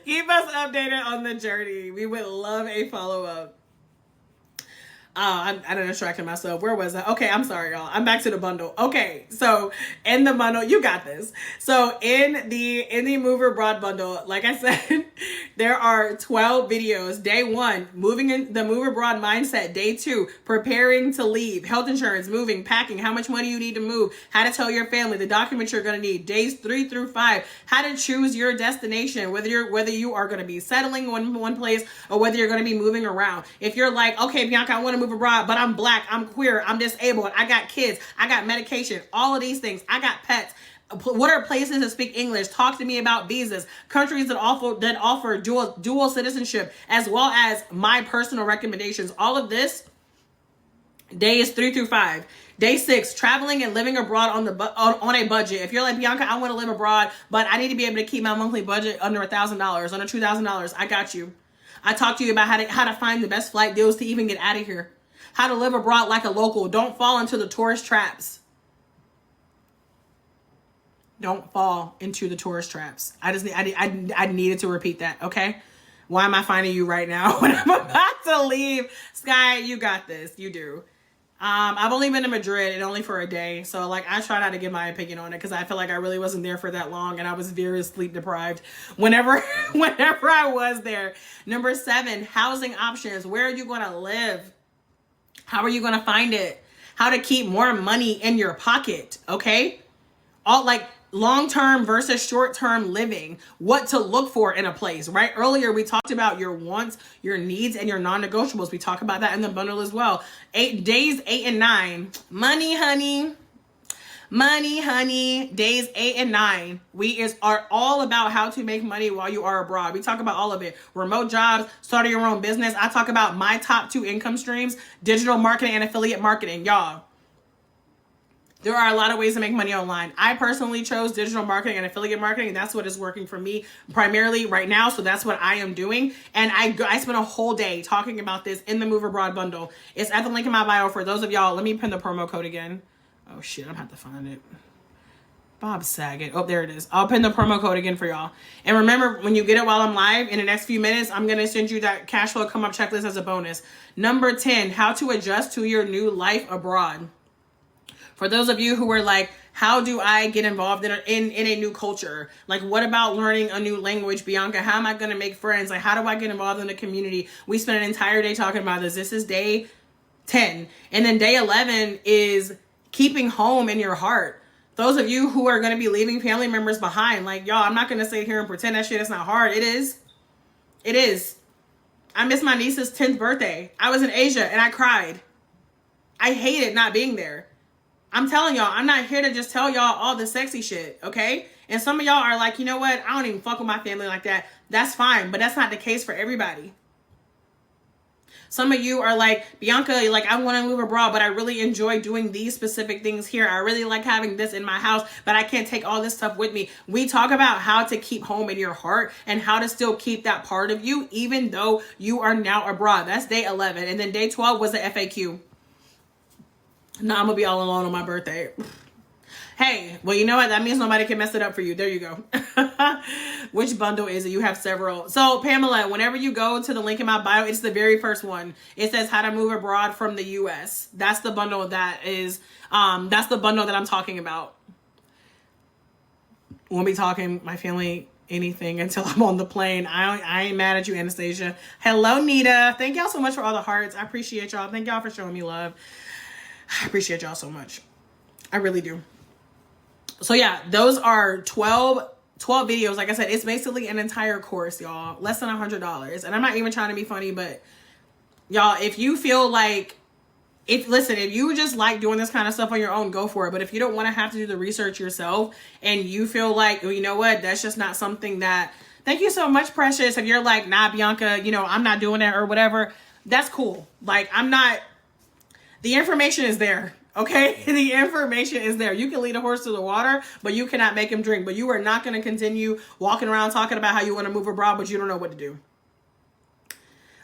[SPEAKER 1] Keep us updated on the journey. We would love a follow-up. I done distracted myself. Where was I? Okay, I'm sorry, y'all. I'm back to the bundle. Okay, so in the bundle, you got this. So in the Move Abroad bundle, like I said, there are 12 videos. Day 1, moving in the Move Abroad mindset. Day 2, preparing to leave, health insurance, moving, packing, how much money you need to move, how to tell your family, the documents you're going to need. Days 3 through 5, how to choose your destination, whether you are going to be settling in one place or whether you're going to be moving around. If you're like, okay, Bianca, I want to move abroad, but I'm black, I'm queer, I'm disabled, I got kids, I got medication, all of these things, I got pets. What are places that speak English? Talk to me about visas, countries that offer dual citizenship, as well as my personal recommendations. All of this, days 3 through 5. Day 6, traveling and living abroad on a budget. If you're like, Bianca, I want to live abroad, but I need to be able to keep my monthly budget under $1,000, under $2,000. I got you. I talked to you about how to find the best flight deals to even get out of here. How to live abroad like a local. Don't fall into the tourist traps. Don't fall into the tourist traps. I needed to repeat that, okay? Why am I finding you right now when I'm about to leave? Sky, you got this. You do. I've only been to Madrid and only for a day. So like, I try not to give my opinion on it because I feel like I really wasn't there for that long and I was very sleep deprived whenever I was there. Number 7, housing options. Where are you going to live? How are you going to find it? How to keep more money in your pocket. Okay. All like long-term versus short-term living, what to look for in a place, right? Earlier, we talked about your wants, your needs, and your non-negotiables. We talk about that in the bundle as well. Days 8 and 9, money, honey. Days 8 and 9 are all about how to make money while you are abroad. We talk about all of it. Remote jobs, starting your own business. I talk about my top 2 income streams, digital marketing and affiliate marketing. Y'all, there are a lot of ways to make money online. I personally chose digital marketing and affiliate marketing. That's what is working for me primarily right now. So that's what I am doing. And I spent a whole day talking about this in the Move Abroad bundle. It's at the link in my bio for those of y'all. Let me pin the promo code again. Oh shit, I'm gonna have to find it. Bob Saget. Oh, there it is. I'll pin the promo code again for y'all. And remember, when you get it while I'm live, in the next few minutes, I'm going to send you that cash flow come up checklist as a bonus. Number 10, how to adjust to your new life abroad. For those of you who are like, how do I get involved in a new culture? Like, what about learning a new language, Bianca? How am I going to make friends? Like, how do I get involved in the community? We spent an entire day talking about this. This is day 10. And then day 11 is keeping home in your heart. Those of you who are going to be leaving family members behind, like, y'all, I'm not going to sit here and pretend that shit is not hard. It is. It is. I missed my niece's 10th birthday. I was in Asia and I cried. I hated not being there. I'm telling y'all, I'm not here to just tell y'all all the sexy shit, okay? And some of y'all are like, you know what? I don't even fuck with my family like that. That's fine, but that's not the case for everybody. Some of you are like, Bianca, like, I want to move abroad, but I really enjoy doing these specific things here. I really like having this in my house, but I can't take all this stuff with me. We talk about how to keep home in your heart and how to still keep that part of you, even though you are now abroad. That's day 11. And then day 12 was the FAQ. Now I'm going to be all alone on my birthday. Hey, well, you know what? That means nobody can mess it up for you. There you go. Which bundle is it? You have several. So, Pamela, whenever you go to the link in my bio, it's the very first one. It says how to move abroad from the U.S. That's the bundle that is, that's the bundle that I'm talking about. Won't be talking my family anything until I'm on the plane. I ain't mad at you, Anastasia. Hello, Nita. Thank y'all so much for all the hearts. I appreciate y'all. Thank y'all for showing me love. I appreciate y'all so much. I really do. So yeah, those are 12 videos. Like I said, it's basically an entire course, y'all. Less than $100. And I'm not even trying to be funny, but y'all, if you feel like, if you just like doing this kind of stuff on your own, go for it. But if you don't want to have to do the research yourself and you feel like, well, you know what, that's just not something that, thank you so much, Precious. If you're like, nah, Bianca, you know, I'm not doing that or whatever, that's cool. Like, the information is there. Okay, the information is there. You can lead a horse to the water, but you cannot make him drink. But you are not going to continue walking around talking about how you want to move abroad, but you don't know what to do.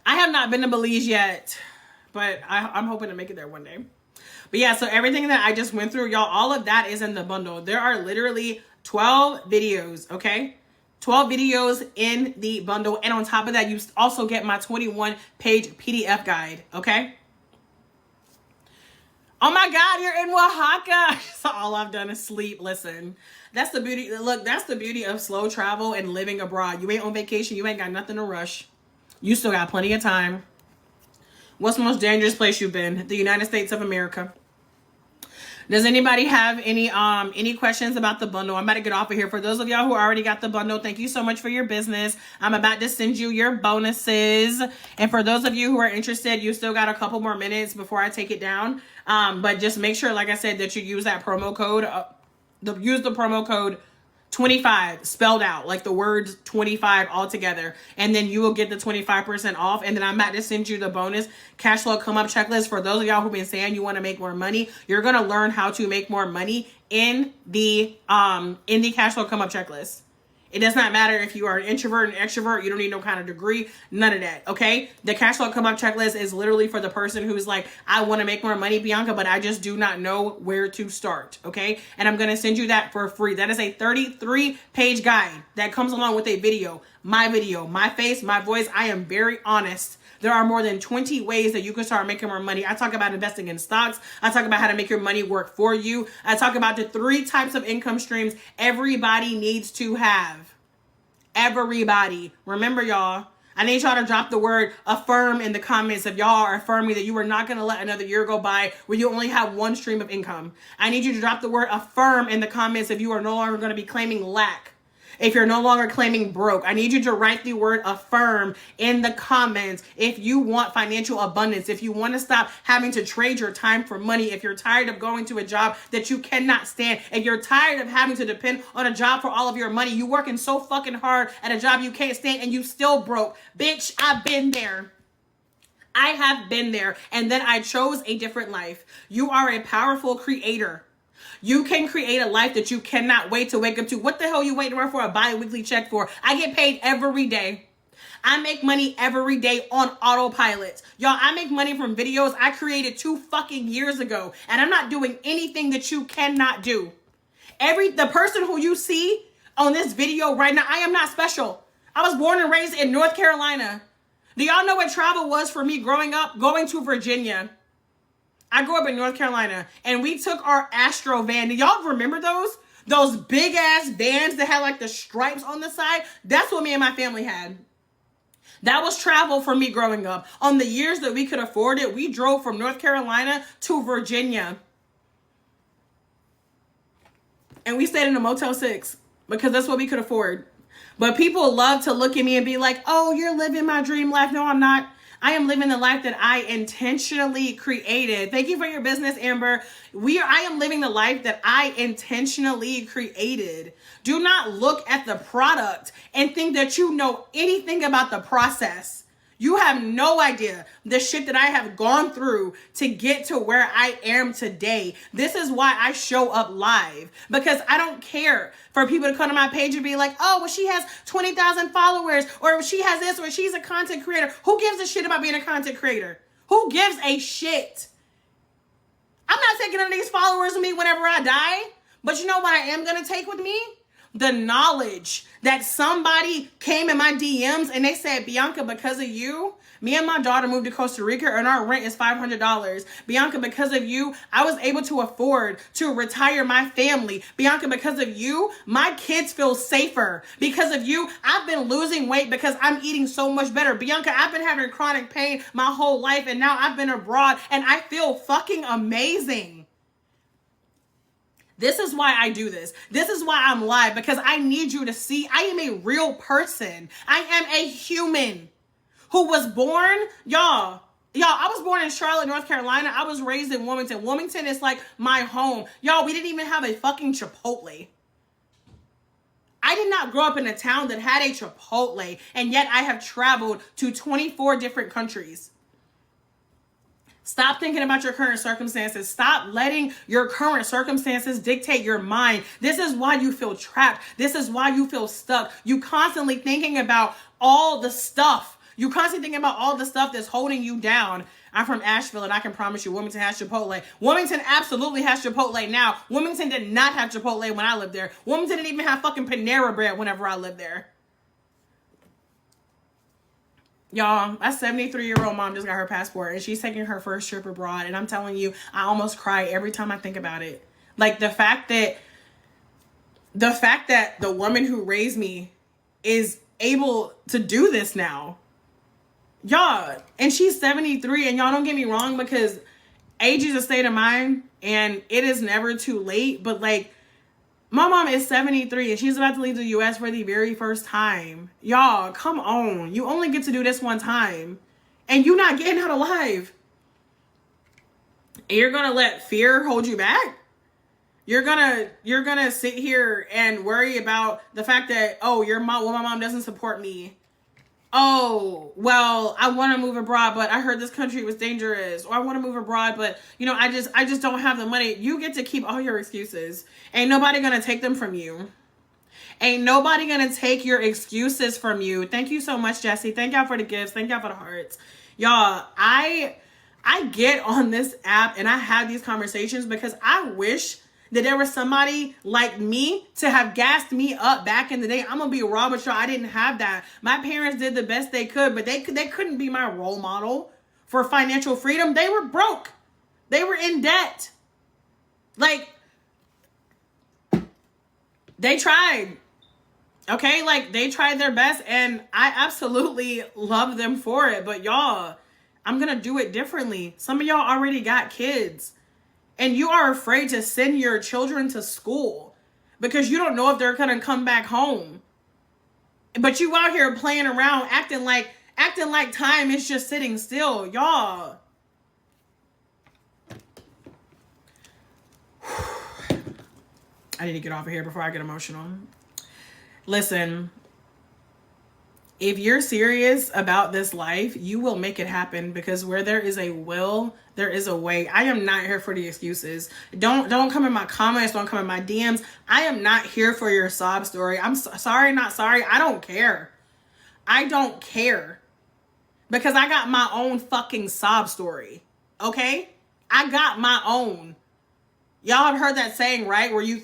[SPEAKER 1] I have not been to Belize yet, but I'm hoping to make it there one day. But yeah, so everything that I just went through, y'all, all of that is in the bundle. There are literally 12 videos, okay? 12 videos in the bundle. And on top of that, you also get my 21-page PDF guide, okay? Oh my God, you're in Oaxaca. So all I've done is sleep. Listen, that's the beauty. Look, that's the beauty of slow travel and living abroad. You ain't on vacation. You ain't got nothing to rush. You still got plenty of time. What's the most dangerous place you've been? The United States of America. Does anybody have any questions about the bundle? I'm about to get off of here. For those of y'all who already got the bundle, thank you so much for your business. I'm about to send you your bonuses. And for those of you who are interested, you still got a couple more minutes before I take it down. But just make sure, like I said, that you use that promo code. Use the promo code 25 spelled out, like the words 25 all together, and then you will get the 25% off. And then I'm about to send you the bonus cash flow come up checklist. For those of y'all who've been saying you want to make more money, you're going to learn how to make more money in the cash flow come up checklist. It does not matter if you are an introvert, an extrovert, you don't need no kind of degree, none of that, okay? The cash flow come up checklist is literally for the person who's like, I want to make more money, Bianca, but I just do not know where to start, okay? And I'm going to send you that for free. That is a 33-page guide that comes along with a video, my face, my voice. I am very honest. There are more than 20 ways that you can start making more money. I talk about investing in stocks. I talk about how to make your money work for you. I talk about the 3 types of income streams everybody needs to have. Everybody. Remember, y'all, I need y'all to drop the word affirm in the comments if y'all are affirming that you are not going to let another year go by where you only have one stream of income. I need you to drop the word affirm in the comments if you are no longer going to be claiming lack. If you're no longer claiming broke, I need you to write the word affirm in the comments if you want financial abundance, if you want to stop having to trade your time for money, if you're tired of going to a job that you cannot stand, if you're tired of having to depend on a job for all of your money, you working so fucking hard at a job you can't stand and you still broke. Bitch, I've been there. I have been there, and then I chose a different life. You are a powerful creator. You can create a life that you cannot wait to wake up to. What the hell are you waiting for a bi-weekly check for? I get paid every day. I make money every day on autopilot. Y'all, I make money from videos I created 2 fucking years ago. And I'm not doing anything that you cannot do. The person who you see on this video right now, I am not special. I was born and raised in North Carolina. Do y'all know what travel was for me growing up? Going to Virginia. I grew up in North Carolina, and we took our Astro van. Do y'all remember those? Those big-ass vans that had, like, the stripes on the side? That's what me and my family had. That was travel for me growing up. On the years that we could afford it, we drove from North Carolina to Virginia. And we stayed in a Motel 6 because that's what we could afford. But people love to look at me and be like, oh, you're living my dream life. No, I'm not. I am living the life that I intentionally created. Thank you for your business, Amber. I am living the life that I intentionally created. Do not look at the product and think that you know anything about the process. You have no idea the shit that I have gone through to get to where I am today. This is why I show up live, because I don't care for people to come to my page and be like, oh, well, she has 20,000 followers, or she has this, or she's a content creator. Who gives a shit about being a content creator? Who gives a shit? I'm not taking none of these followers with me whenever I die. But you know what I am going to take with me? The knowledge that somebody came in my DMs and they said, Bianca, because of you, me and my daughter moved to Costa Rica and our rent is $500. Bianca, because of you, I was able to afford to retire my family. Bianca, because of you, my kids feel safer. Because of you, I've been losing weight because I'm eating so much better. Bianca, I've been having chronic pain my whole life and now I've been abroad and I feel fucking amazing. This is why I do this. This is why I'm live, because I need you to see I am a real person. I am a human who was born, y'all, I was born in Charlotte, North Carolina. I was raised in Wilmington. Wilmington is like my home. Y'all, we didn't even have a fucking Chipotle. I did not grow up in a town that had a Chipotle, and yet I have traveled to 24 different countries. Stop thinking about your current circumstances. Stop letting your current circumstances dictate your mind. This is why you feel trapped. This is why you feel stuck. You constantly thinking about all the stuff. You constantly thinking about all the stuff that's holding you down. I'm from Asheville, and I can promise you Wilmington has Chipotle. Wilmington absolutely has Chipotle now. Wilmington did not have Chipotle when I lived there. Wilmington didn't even have fucking Panera Bread whenever I lived there. Y'all, my 73-year-old mom just got her passport and she's taking her first trip abroad. And I'm telling you, I almost cry every time I think about it. Like the fact that the woman who raised me is able to do this now. Y'all, and she's 73, and y'all don't get me wrong, because age is a state of mind and it is never too late. But like, my mom is 73 and she's about to leave the U.S. for the very first time. Y'all, come on. You only get to do this one time. And you're not getting out alive. And you're going to let fear hold you back? You're gonna sit here and worry about the fact that, oh, my mom doesn't support me. Oh, well, I want to move abroad, but I heard this country was dangerous. Or I want to move abroad, but I just don't have the money. You get to keep all your excuses. Ain't nobody going to take them from you. Ain't nobody going to take your excuses from you. Thank you so much, Jesse. Thank y'all for the gifts. Thank y'all for the hearts. Y'all, I get on this app and I have these conversations because I wish that there was somebody like me to have gassed me up back in the day. I'm gonna be raw with y'all. I didn't have that. My parents did the best they could, but they couldn't be my role model for financial freedom. They were broke. They were in debt. Like, they tried. Okay, like they tried their best, and I absolutely love them for it. But y'all, I'm gonna do it differently. Some of y'all already got kids. And you are afraid to send your children to school because you don't know if they're going to come back home. But you out here playing around, acting like time is just sitting still. Y'all. I need to get off of here before I get emotional. Listen, if you're serious about this life, you will make it happen, because where there is a will, there is a way. I am not here for the excuses. Don't come in my comments. Don't come in my DMs. I am not here for your sob story. I'm sorry, not sorry. I don't care. I don't care, because I got my own fucking sob story. Okay? I got my own. Y'all have heard that saying, right? Where you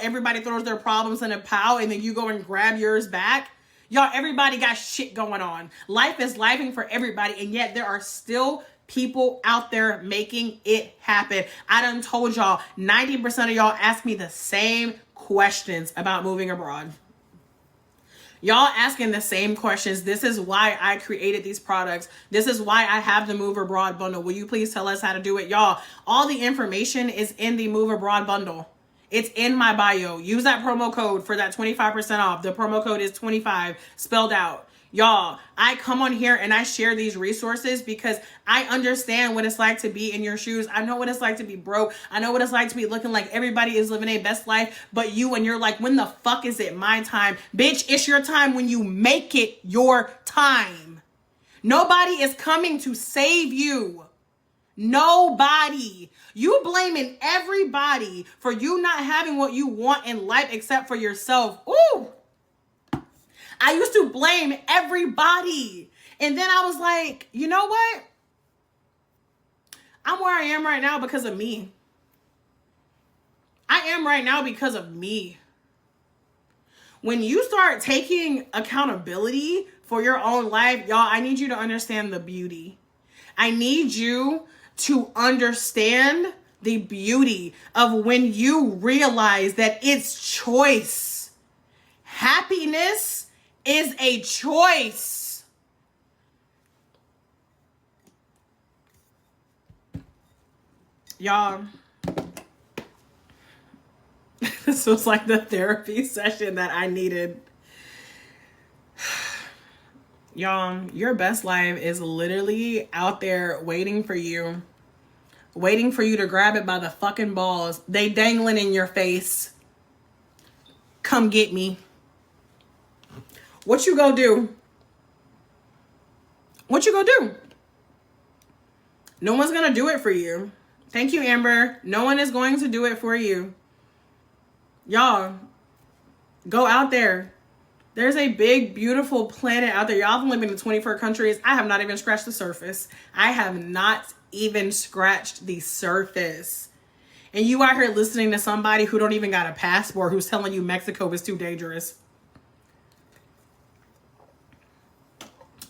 [SPEAKER 1] everybody throws their problems in a pile and then you go and grab yours back. Y'all, everybody got shit going on. Life is lifing for everybody, and yet there are still people out there making it happen. I done told y'all, 90% of y'all ask me the same questions about moving abroad. Y'all asking the same questions. This is why I created these products. This is why I have the Move Abroad bundle. Will you please tell us how to do it? Y'all, all the information is in the Move Abroad bundle. It's in my bio. Use that promo code for that 25% off. The promo code is 25 spelled out. Y'all, I come on here and I share these resources because I understand what it's like to be in your shoes. I know what it's like to be broke. I know what it's like to be looking like everybody is living a best life but you, and you're like, when the fuck is it my time? Bitch, it's your time when you make it your time. Nobody is coming to save you. Nobody. You blaming everybody for you not having what you want in life except for yourself. Ooh. I used to blame everybody. And then I was like, you know what? I'm where I am right now because of me. I am right now because of me. When you start taking accountability for your own life, y'all, I need you to understand the beauty. I need you to understand the beauty of when you realize that it's choice. Happiness is a choice. Y'all, this was like the therapy session that I needed. Y'all, your best life is literally out there waiting for you. Waiting for you to grab it by the fucking balls. They dangling in your face. Come get me. What you gonna do? What you gonna do? No one's gonna do it for you. Thank you, Amber. No one is going to do it for you. Y'all, go out there. There's a big, beautiful planet out there. Y'all have only been to 24 countries. I have not even scratched the surface. I have not even scratched the surface. And you out here listening to somebody who don't even got a passport who's telling you Mexico is too dangerous.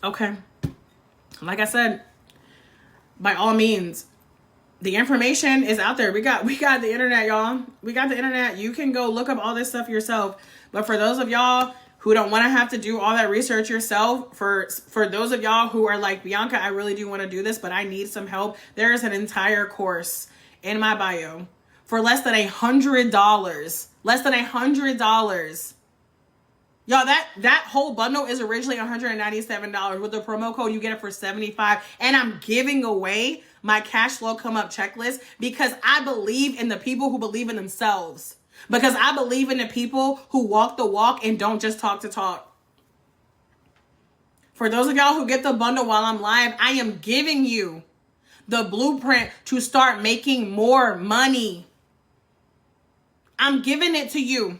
[SPEAKER 1] Okay. Like I said, by all means, the information is out there. We got the internet, y'all. We got the internet. You can go look up all this stuff yourself. But for those of y'all who don't want to have to do all that research yourself, for those of y'all who are like, Bianca, I really do want to do this, but I need some help. There is an entire course in my bio for less than $100. Less than $100. Y'all, that whole bundle is originally $197. With the promo code, you get it for $75. And I'm giving away my cash flow come up checklist because I believe in the people who believe in themselves. Because I believe in the people who walk the walk and don't just talk the talk. For those of y'all who get the bundle while I'm live, I am giving you the blueprint to start making more money. I'm giving it to you.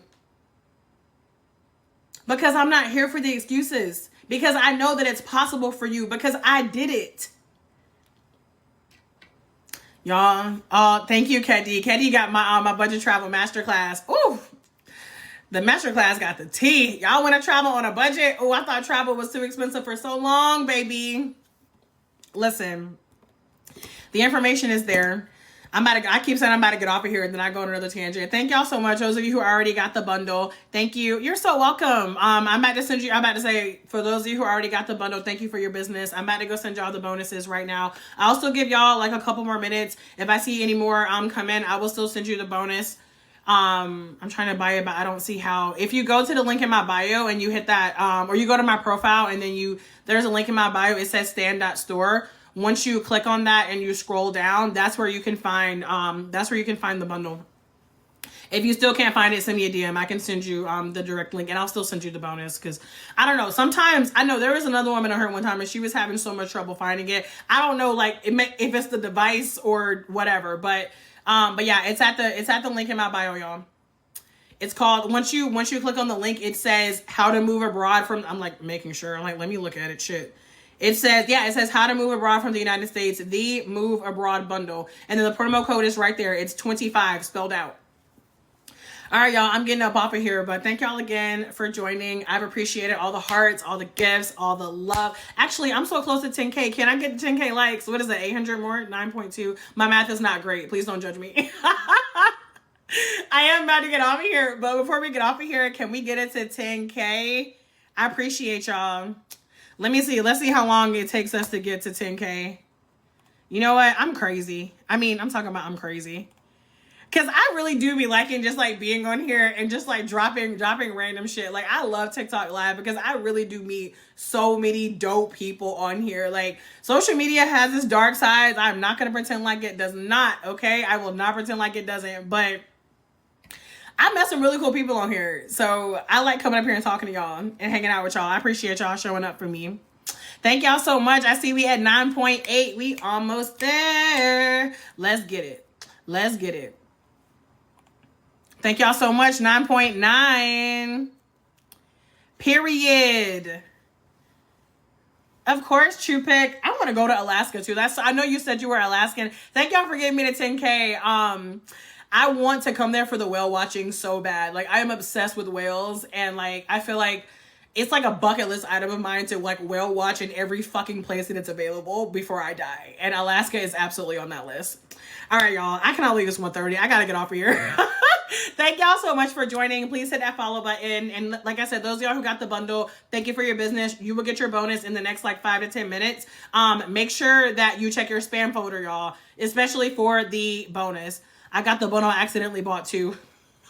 [SPEAKER 1] Because I'm not here for the excuses. Because I know that it's possible for you. Because I did it. Y'all, thank you, Keddy. Keddy got my budget travel masterclass. Ooh, the masterclass got the tea. Y'all want to travel on a budget? Oh, I thought travel was too expensive for so long, baby. Listen, the information is there. I keep saying I'm about to get off of here and then I go on another tangent. Thank y'all so much. Those of you who already got the bundle, thank you. You're so welcome. I'm about to say, for those of you who already got the bundle, thank you for your business. I'm about to go send y'all the bonuses right now. I'll still give y'all like a couple more minutes. If I see any more come in, I will still send you the bonus. I'm trying to buy it, but I don't see how. If you go to the link in my bio and you hit that, or you go to my profile and then there's a link in my bio, it says stand.store. Once you click on that and you scroll down, that's where you can find the bundle. If you still can't find it, send me a DM. I can send you the direct link and I'll still send you the bonus because I don't know. Sometimes I know there was another woman on her one time and she was having so much trouble finding it. I don't know, like if it's the device or whatever, but yeah, it's at the link in my bio, y'all. It's called, once you click on the link, it says how to move abroad from, I'm like making sure, I'm like, let me look at it, shit. It says how to move abroad from the United States, the Move Abroad bundle. And then the promo code is right there. It's 25 spelled out. All right, y'all, I'm getting up off of here, but thank y'all again for joining. I've appreciated all the hearts, all the gifts, all the love. Actually, I'm so close to 10K. Can I get 10K likes? What is it, 800 more? 9.2. My math is not great. Please don't judge me. I am about to get off of here, but before we get off of here, can we get it to 10K? I appreciate y'all. Let me see. Let's see how long it takes us to get to 10K. You know what? I'm crazy. I mean, I'm talking about I'm crazy. Because I really do be liking just like being on here and just like dropping random shit. Like I love TikTok Live because I really do meet so many dope people on here. Like social media has its dark sides. I'm not going to pretend like it does not. Okay. I will not pretend like it doesn't. But I met some really cool people on here. So I like coming up here and talking to y'all and hanging out with y'all. I appreciate y'all showing up for me. Thank y'all so much. I see we at 9.8. We almost there. Let's get it. Let's get it. Thank y'all so much. 9.9. Period. Of course, True Pick. I want to go to Alaska too. I know you said you were Alaskan. Thank y'all for giving me the 10K. I want to come there for the whale watching so bad. Like, I am obsessed with whales, and like I feel like it's like a bucket list item of mine to like whale watch in every fucking place that it's available before I die. And Alaska is absolutely on that list. All right, y'all. I cannot leave this 1:30. I gotta get off of here. Thank y'all so much for joining. Please hit that follow button. And like I said, those of y'all who got the bundle, thank you for your business. You will get your bonus in the next like 5 to 10 minutes. Make sure that you check your spam folder, y'all, especially for the bonus. I got the bundle I accidentally bought too.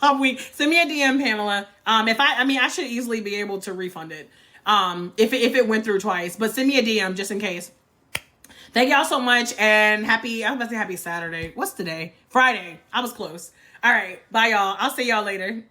[SPEAKER 1] Send me a DM, Pamela. I should easily be able to refund it. If it went through twice, but send me a DM just in case. Thank y'all so much, and I was about to say happy Saturday. What's today? Friday. I was close. All right. Bye, y'all. I'll see y'all later.